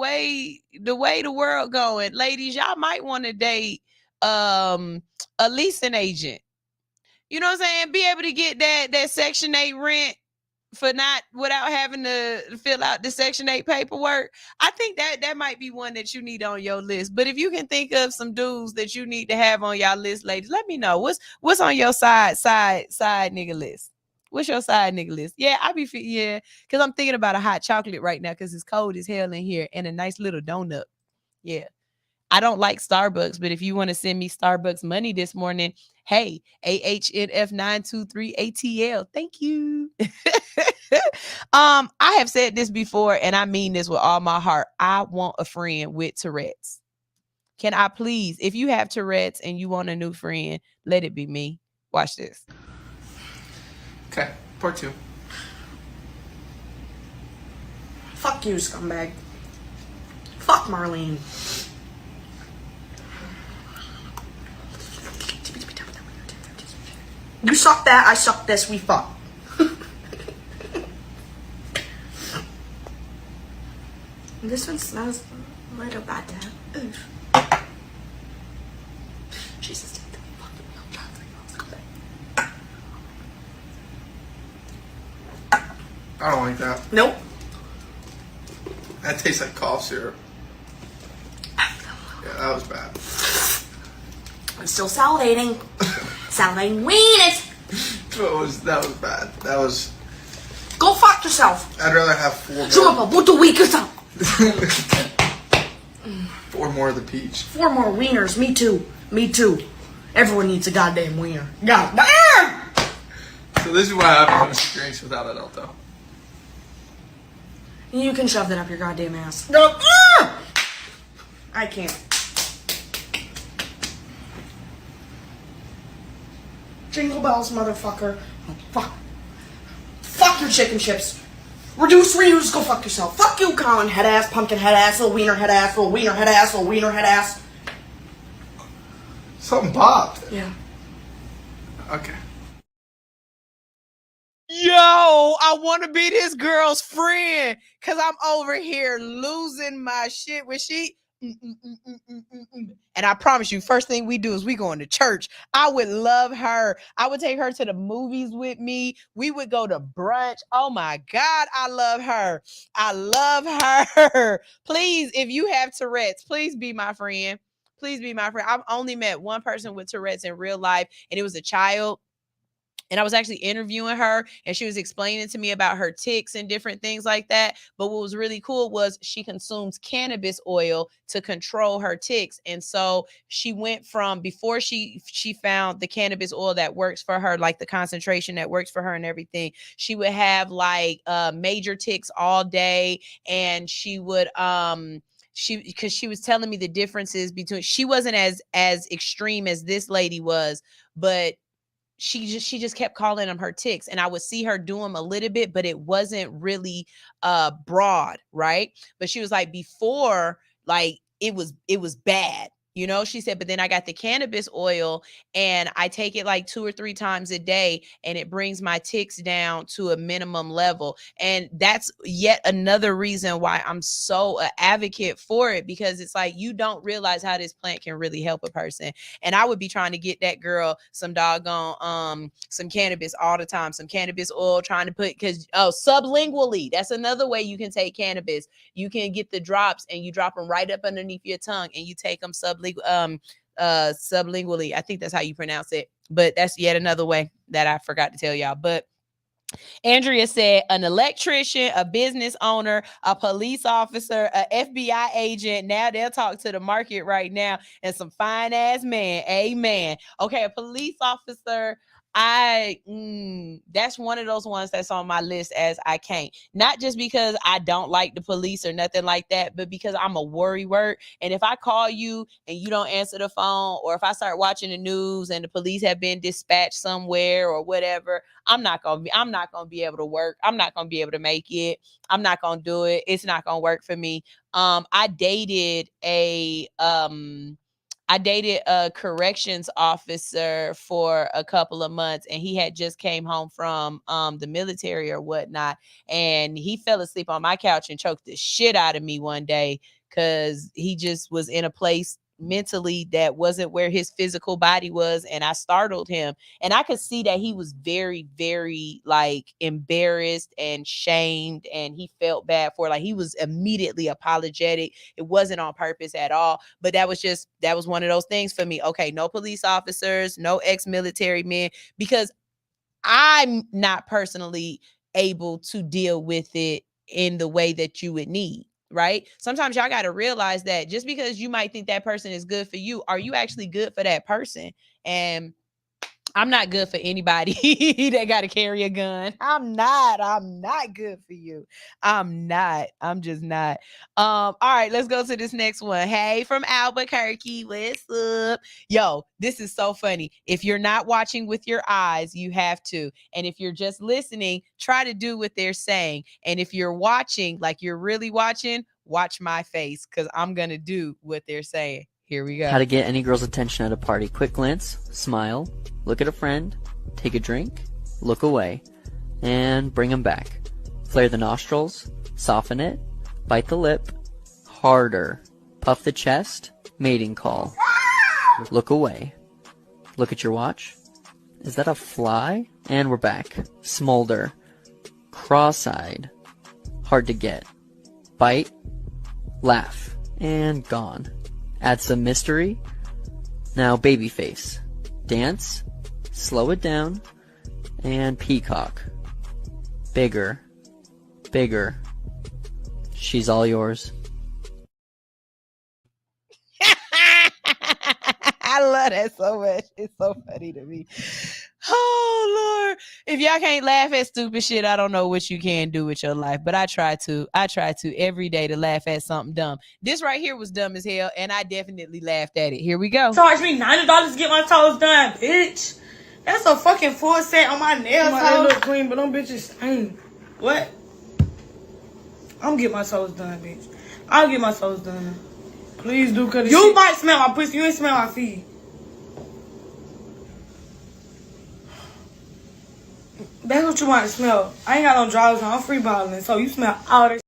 Speaker 9: world going, ladies, y'all might want to date a leasing agent. You know what I'm saying? Be able to get that Section 8 rent for not without having to fill out the Section 8 paperwork. I think that might be one that you need on your list. But if you can think of some dudes that you need to have on y'all list, ladies, let me know. What's on your side nigga list? What's your side nigga list? Yeah, because I'm thinking about a hot chocolate right now because it's cold as hell in here and a nice little donut. Yeah. I don't like Starbucks, but if you want to send me Starbucks money this morning, hey, AHNF923ATL. Thank you. I have said this before, and I mean this with all my heart. I want a friend with Tourette's. Can I please, if you have Tourette's and you want a new friend, let it be me. Watch this.
Speaker 4: Okay, part 2.
Speaker 6: Fuck you, scumbag. Fuck Marlene. You suck that, I suck this, we fuck. This one smells a little bad, Dad. Oof. Jesus, take the fucking milk.
Speaker 4: I don't like that.
Speaker 6: Nope.
Speaker 4: That tastes like cough syrup. Yeah, that was bad.
Speaker 6: I'm still salivating. Salivating. Wean it.
Speaker 4: That was bad. That was.
Speaker 6: Go fuck yourself.
Speaker 4: I'd rather have 4 more.
Speaker 6: Shut up, what the week is up?
Speaker 4: 4 more of the peach.
Speaker 6: 4 more wieners. Me too. Me too. Everyone needs a goddamn wiener. Goddamn.
Speaker 4: So this is why I have most drinks without it, though.
Speaker 6: You can shove that up your goddamn ass. I can't. Jingle bells, motherfucker. Oh, fuck. Fuck your chicken chips. Reduce, reuse, go fuck yourself. Fuck you, Colin head ass, pumpkin head ass, little wiener head ass, little wiener head ass, little wiener head ass.
Speaker 4: Something popped.
Speaker 6: Yeah.
Speaker 4: Okay.
Speaker 9: Yo, I want to be this girl's friend because I'm over here losing my shit when she. And I promise you, first thing we do is we going to church. I would love her. I would take her to the movies with me. We would go to brunch. Oh my God, I love her. I love her. Please, if you have Tourette's, please be my friend. Please be my friend. I've only met one person with Tourette's in real life, and it was a child. And I was actually interviewing her and she was explaining to me about her tics and different things like that. But what was really cool was she consumes cannabis oil to control her tics. And so she went from before she found the cannabis oil that works for her, like the concentration that works for her and everything, she would have like major tics all day. And she would, because she was telling me the differences between, she wasn't as extreme as this lady was, but she just kept calling them her tics, and I would see her do them a little bit, but it wasn't really broad, right? But she was like, before, like it was bad, you know. She said, but then I got the cannabis oil and I take it like 2 or 3 times a day and it brings my tics down to a minimum level. And that's yet another reason why I'm so an advocate for it, because it's like you don't realize how this plant can really help a person. And I would be trying to get that girl some doggone some cannabis all the time, some cannabis oil, trying to put, because sublingually, that's another way you can take cannabis. You can get the drops and you drop them right up underneath your tongue and you take them sublingually. I think that's how you pronounce it, but that's yet another way that I forgot to tell y'all. But Andrea said an electrician, a business owner, a police officer, a FBI agent. Now they'll talk to the market right now, and some fine ass man. Amen. Okay, a police officer. That's one of those ones that's on my list as I can't. Not just because I don't like the police or nothing like that, but because I'm a worrywart. And if I call you and you don't answer the phone, or if I start watching the news and the police have been dispatched somewhere or whatever, I'm not gonna be able to work. I'm not gonna be able to make it. I'm not gonna do it. It's not gonna work for me. I dated a corrections officer for a couple of months, and he had just came home from the military or whatnot, and he fell asleep on my couch and choked the shit out of me one day because he just was in a place mentally that wasn't where his physical body was, and I startled him, and I could see that he was very, very like embarrassed and shamed, and he felt bad for, like, he was immediately apologetic. It wasn't on purpose at all, but that was one of those things for me. Okay, no police officers, no ex-military men, because I'm not personally able to deal with it in the way that you would need. Right? Sometimes y'all got to realize that just because you might think that person is good for you, are you actually good for that person? And I'm not good for anybody that got to carry a gun. I'm not good for you. I'm just not. All right, let's go to this next one. Hey, from Albuquerque, what's up? Yo, this is so funny. If you're not watching with your eyes, you have to. And if you're just listening, try to do what they're saying. And if you're watching, like you're really watching, watch my face, because I'm going to do what they're saying. Here we go.
Speaker 7: How to get any girl's attention at a party. Quick glance, smile, look at a friend, take a drink, look away, and bring them back. Flare the nostrils, soften it, bite the lip, harder, puff the chest, mating call. Look away. Look at your watch. Is that a fly? And we're back. Smolder. Cross-eyed. Hard to get. Bite. Laugh. And gone. Add some mystery. Now baby face. Dance. Slow it down. And peacock. Bigger. Bigger. She's all yours.
Speaker 9: I love that so much. It's so funny to me. Oh Lord. If y'all can't laugh at stupid shit, I don't know what you can do with your life. But I try to every day to laugh at something dumb. This right here was dumb as hell, and I definitely laughed at it. Here we go.
Speaker 6: Charge me $90 to get my toes done, bitch. That's a fucking full set on my nails. My nails look clean, but them bitches stained. What? I'm getting my toes done, bitch. I'll get my toes done. Please do, cause you might smell my pussy. You ain't smell my feet. That's what you might smell. I ain't got no drawers on. I'm freeballing, so you smell all this.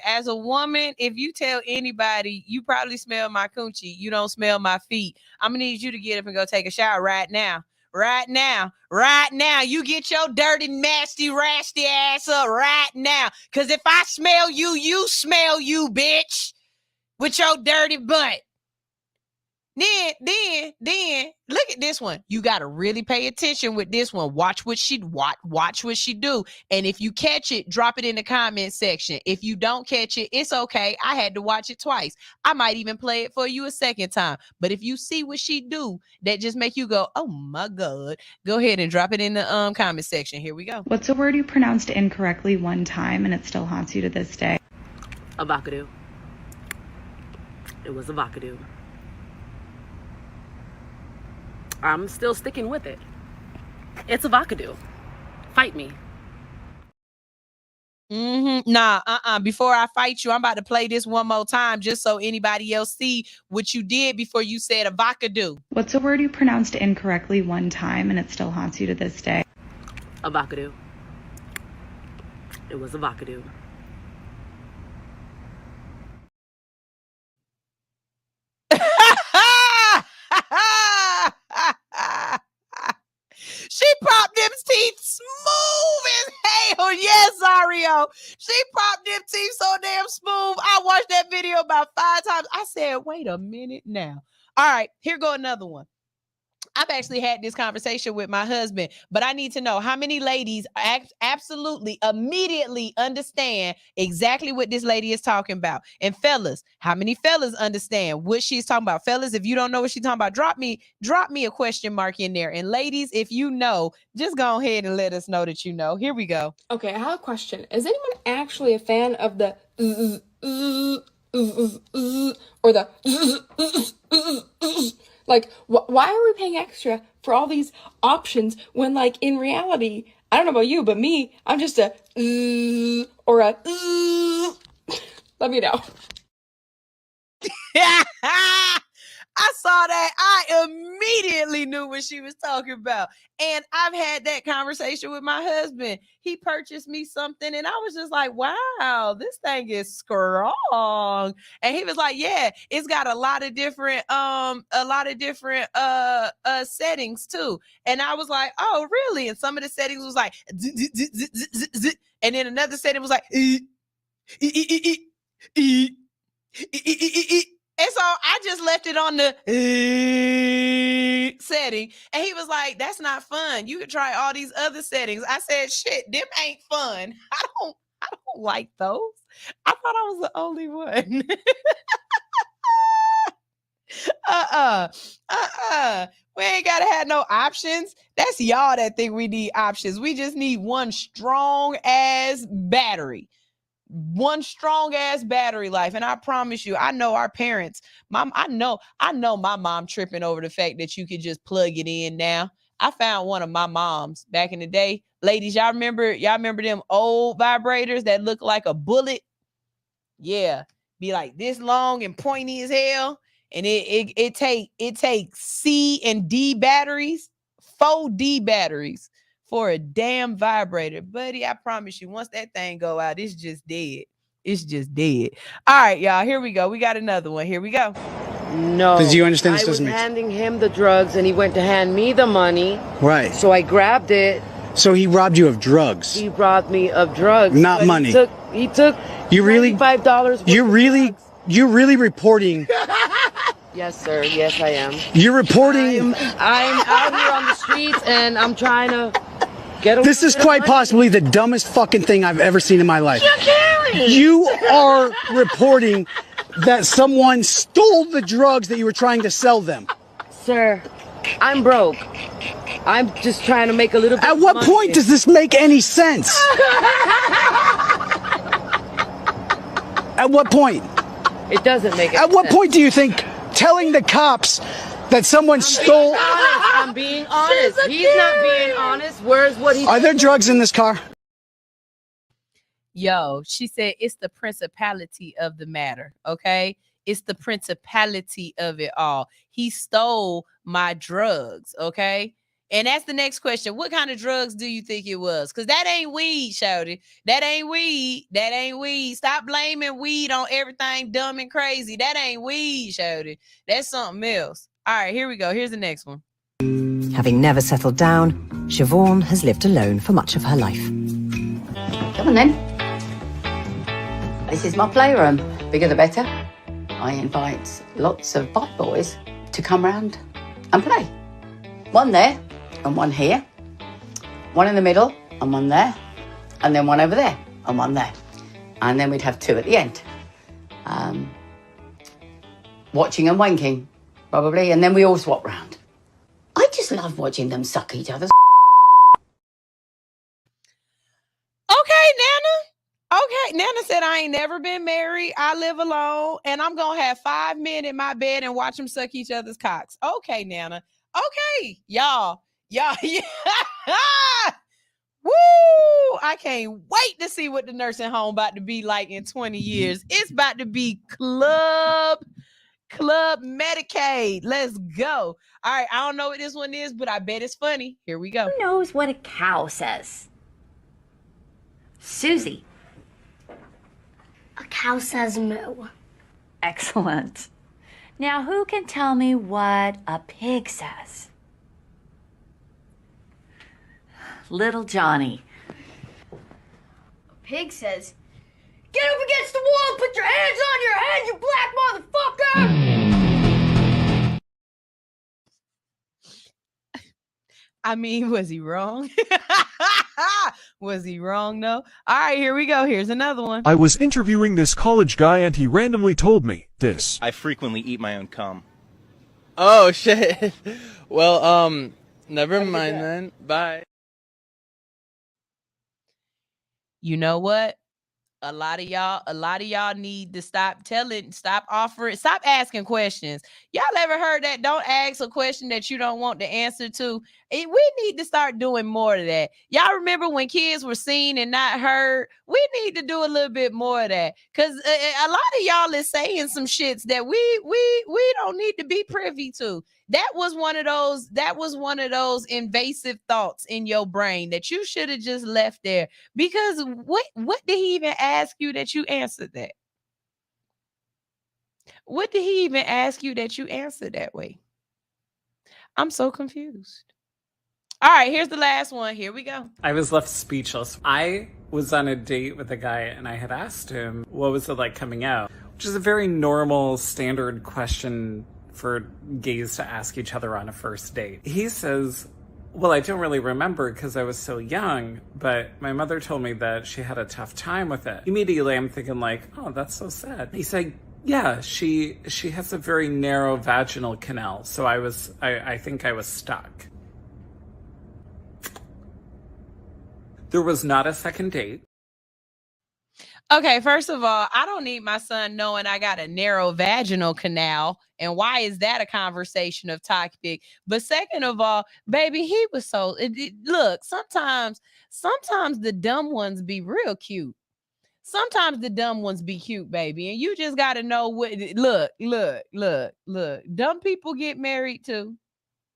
Speaker 9: As a woman, if you tell anybody you probably smell my coochie, you don't smell my feet, I'm gonna need you to get up and go take a shower right now. Right now. You get your dirty, nasty, rasty ass up right now. Because if I smell you, you smell you, bitch. With your dirty butt. Then, look at this one. You got to really pay attention with this one. Watch what she do. And if you catch it, drop it in the comment section. If you don't catch it, it's okay. I had to watch it twice. I might even play it for you a second time. But if you see what she do, that just make you go, oh my God, go ahead and drop it in the comment section. Here we go.
Speaker 11: What's a word you pronounced incorrectly one time and it still haunts you to this day?
Speaker 12: Avocado. It was avocado. I'm still sticking with it. It's avocado. Fight me.
Speaker 9: Nah, before I fight you, I'm about to play this one more time just so anybody else see what you did before you said avocado.
Speaker 11: What's a word you pronounced incorrectly one time and it still haunts you to this day?
Speaker 12: Avocado. It was avocado.
Speaker 9: She popped them teeth smooth as hell. Yes, Zario. She popped them teeth so damn smooth. I watched that video about 5 times. I said, wait a minute now. All right, here go another one. I've actually had this conversation with my husband, but I need to know how many ladies absolutely immediately understand exactly what this lady is talking about. And fellas, how many fellas understand what she's talking about? Fellas, if you don't know what she's talking about, drop me a question mark in there. And ladies, if you know, just go ahead and let us know that you know. Here we go.
Speaker 24: Okay, I have a question. Is anyone actually a fan of the or the like, why are we paying extra for all these options when, like, in reality, I don't know about you, but me, I'm just a or a let me know.
Speaker 9: I saw that. I immediately knew what she was talking about. And I've had that conversation with my husband. He purchased me something and I was just like, wow, this thing is strong. And he was like, yeah, it's got a lot of different settings too. And I was like, oh, really? And some of the settings was like, and then another setting was like, and so I just left it on the setting. And he was like, that's not fun. You could try all these other settings. I said, shit, them ain't fun. I don't like those. I thought I was the only one. We ain't gotta have no options. That's y'all that think we need options. We just need one strong ass battery. One strong ass battery life. And I promise you, I know our parents, I know my mom tripping over the fact that you could just plug it in now. I found one of my moms back in the day. Ladies, y'all remember them old vibrators that look like a bullet? Yeah. Be like this long and pointy as hell. And it takes C and D batteries, 4D batteries for a damn vibrator. Buddy, I promise you, once that thing go out, it's just dead. It's just dead. All right, y'all, here we go. We got another one. Here we go.
Speaker 8: No.
Speaker 13: Because you understand this
Speaker 8: I was
Speaker 13: doesn't make sense.
Speaker 8: handing him the drugs and he went to hand me the money.
Speaker 13: Right.
Speaker 8: So I grabbed it.
Speaker 13: So he robbed you of drugs.
Speaker 8: He robbed me of drugs.
Speaker 13: Not
Speaker 8: but
Speaker 13: money.
Speaker 8: He took
Speaker 13: you really
Speaker 8: $5.
Speaker 13: You're really reporting.
Speaker 8: Yes, sir. Yes, I am.
Speaker 13: You're reporting.
Speaker 8: I'm out here on the streets and I'm trying to get away.
Speaker 13: This is quite possibly the dumbest fucking thing I've ever seen in my life. You are reporting that someone stole the drugs that you were trying to sell them.
Speaker 8: Sir, I'm broke. I'm just trying to make a little bit
Speaker 13: At what point does this make any sense? At what point?
Speaker 8: It doesn't make
Speaker 13: At what point do you think telling the cops that someone stole...
Speaker 8: I'm being honest. He's not being honest. Where's what he...
Speaker 13: Are there drugs in this car?
Speaker 9: Yo, she said it's the principality of the matter, okay? It's the principality of it all. He stole my drugs, okay? And that's the next question. What kind of drugs do you think it was? Because that ain't weed, shouty. That ain't weed. That ain't weed. Stop blaming weed on everything dumb and crazy. That ain't weed, shouty. That's something else. All right, here we go. Here's the next one.
Speaker 14: Having never settled down, Siobhan has lived alone for much of her life.
Speaker 15: Come on then. This is my playroom. Bigger the better. I invite lots of bad boys to come round and play. One there and one here. One in the middle and one there. And then one over there and one there. And then we'd have two at the end. Watching and wanking, probably. And then we all swap round. I just love watching them suck each other's.
Speaker 9: Okay, Nana. Okay, Nana said, I ain't never been married. I live alone, and I'm going to have 5 men in my bed and watch them suck each other's cocks. Okay, Nana. Okay, y'all. Yeah. Woo! I can't wait to see what the nursing home about to be like in 20 years. It's about to be Club Medicaid. Let's go. All right, I don't know what this one is, but I bet it's funny. Here we go.
Speaker 25: Who knows what a cow says? Susie.
Speaker 26: A cow says moo.
Speaker 25: Excellent. Now, who can tell me what a pig says? Little Johnny.
Speaker 26: A pig says, "Get up against the wall and put your hands on your head, you black motherfucker!"
Speaker 9: I mean, was he wrong? Was he wrong? No. All right, here we go. Here's another one.
Speaker 27: I was interviewing this college guy and he randomly told me this.
Speaker 28: I frequently eat my own cum.
Speaker 29: Oh, shit. Well, never mind then. Bye.
Speaker 9: You know what? A lot of y'all need to stop asking questions. Y'all ever heard that? Don't ask a question that you don't want the answer to. We need to start doing more of that. Y'all remember when kids were seen and not heard? We need to do a little bit more of that, because a lot of y'all is saying some shits that we don't need to be privy to. That was one of those invasive thoughts in your brain that you should have just left there. Because what did he even ask you that you answered that? What did he even ask you that you answered that way? I'm so confused. All right, here's the last one. Here we go.
Speaker 3: I was left speechless. I was on a date with a guy and I had asked him, what was it like coming out? Which is a very normal, standard question for gays to ask each other on a first date. He says, well, I don't really remember because I was so young, but my mother told me that she had a tough time with it. Immediately, I'm thinking like, oh, that's so sad. He said, yeah, she has a very narrow vaginal canal, so I think I was stuck. There was not a second date.
Speaker 9: Okay, first of all, I don't need my son knowing I got a narrow vaginal canal. And why is that a conversation of topic? But second of all, baby, he was so... look, sometimes the dumb ones be real cute. Sometimes the dumb ones be cute, baby. And you just got to know what... Look. Dumb people get married too.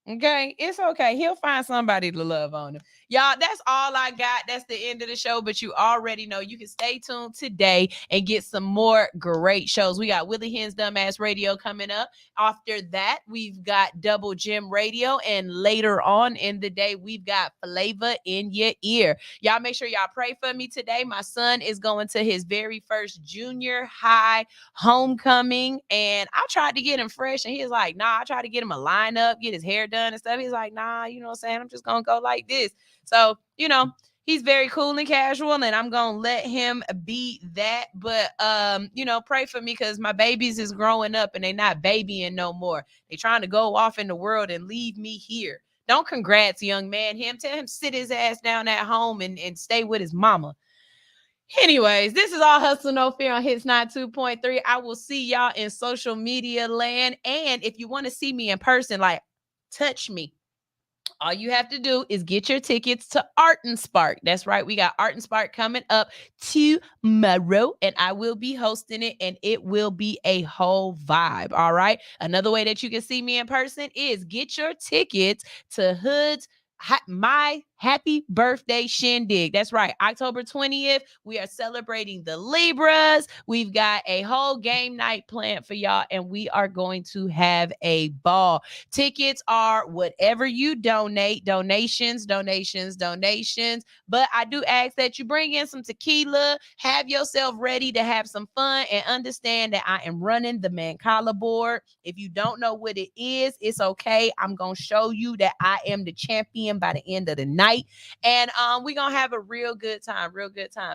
Speaker 9: Okay, it's okay. He'll find somebody to love on him. Y'all, that's all I got. That's the end of the show, but you already know you can stay tuned today and get some more great shows. We got Willie Henn's Dumbass Radio coming up. After that, we've got Double Gem Radio, and later on in the day, we've got Flavor in Your Ear. Y'all make sure y'all pray for me today. My son is going to his very first junior high homecoming, and I tried to get him fresh, and he was like, nah, I tried to get him a lineup, get his hair done and stuff. He's like, nah, you know what I'm saying? I'm just going to go like this. So, you know, he's very cool and casual, and I'm going to let him be that. But, you know, pray for me because my babies is growing up and they not babying no more. They trying to go off in the world and leave me here. Don't congrats, young man. Tell him sit his ass down at home and stay with his mama. Anyways, this is All Hustle No Fear on Hits 92.3. I will see y'all in social media land. And if you want to see me in person, like, touch me. All you have to do is get your tickets to Art and Spark. That's right. We got Art and Spark coming up tomorrow, and I will be hosting it, and it will be a whole vibe. All right. Another way that you can see me in person is get your tickets to Hood's My Happy Birthday Shindig. That's right. October 20th, we are celebrating the Libras. We've got a whole game night planned for y'all, and we are going to have a ball. Tickets are whatever you donate. Donations. But I do ask that you bring in some tequila, have yourself ready to have some fun, and understand that I am running the Mancala board. If you don't know what it is, it's okay. I'm going to show you that I am the champion by the end of the night. And we're gonna have a real good time.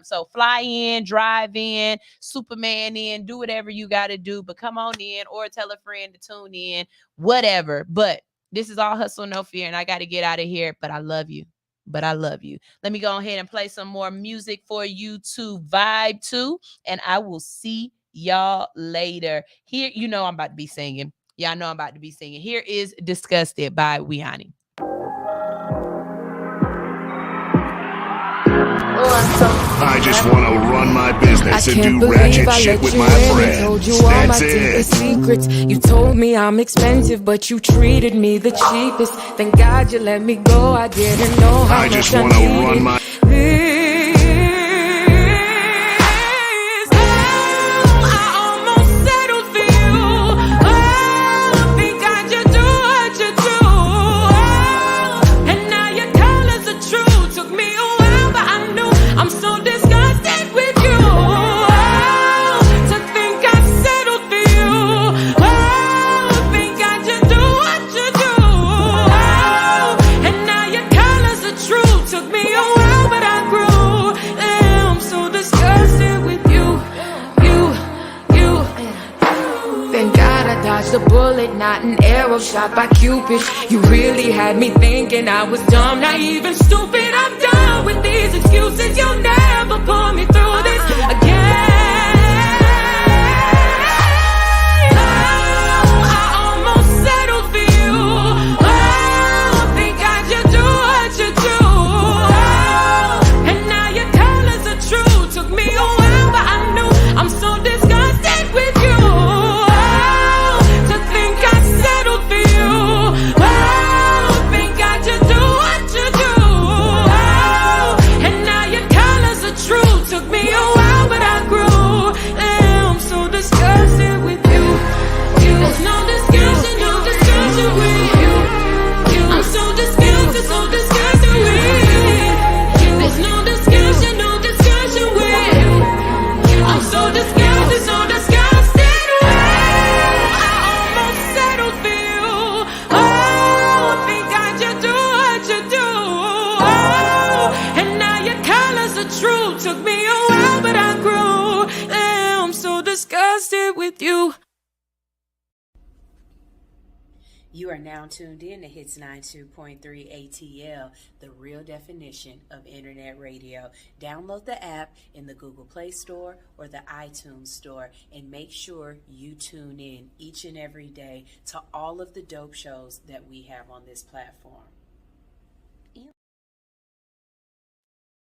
Speaker 9: So fly in, drive in, Superman in, do whatever you gotta do, but come on in or tell a friend to tune in, whatever. But this is All Hustle No Fear, and I gotta get out of here, but I love you. Let me go ahead and play some more music for you to vibe to, and I will see y'all later. Here, you know I'm about to be singing. Y'all know I'm about to be singing. Here is Disgusted by Weehani.
Speaker 5: I just want to run my business and do ratchet shit with my friends.
Speaker 10: Told you all my deepest secrets. You told me I'm expensive, but you treated me the cheapest. Thank God you let me go. I didn't know how much I just want to run my. The bullet, not an arrow shot by Cupid. You really had me thinking I was dumb, naive and stupid. I'm done with these excuses. You'll never pull me through this again. the truth. Took me a while, but I grew. Now I'm so disgusted with you.
Speaker 1: You are now tuned in to Hits 92.3 ATL, the real definition of internet radio. Download the app in the Google Play Store or the iTunes Store, and make sure you tune in each and every day to all of the dope shows that we have on this platform.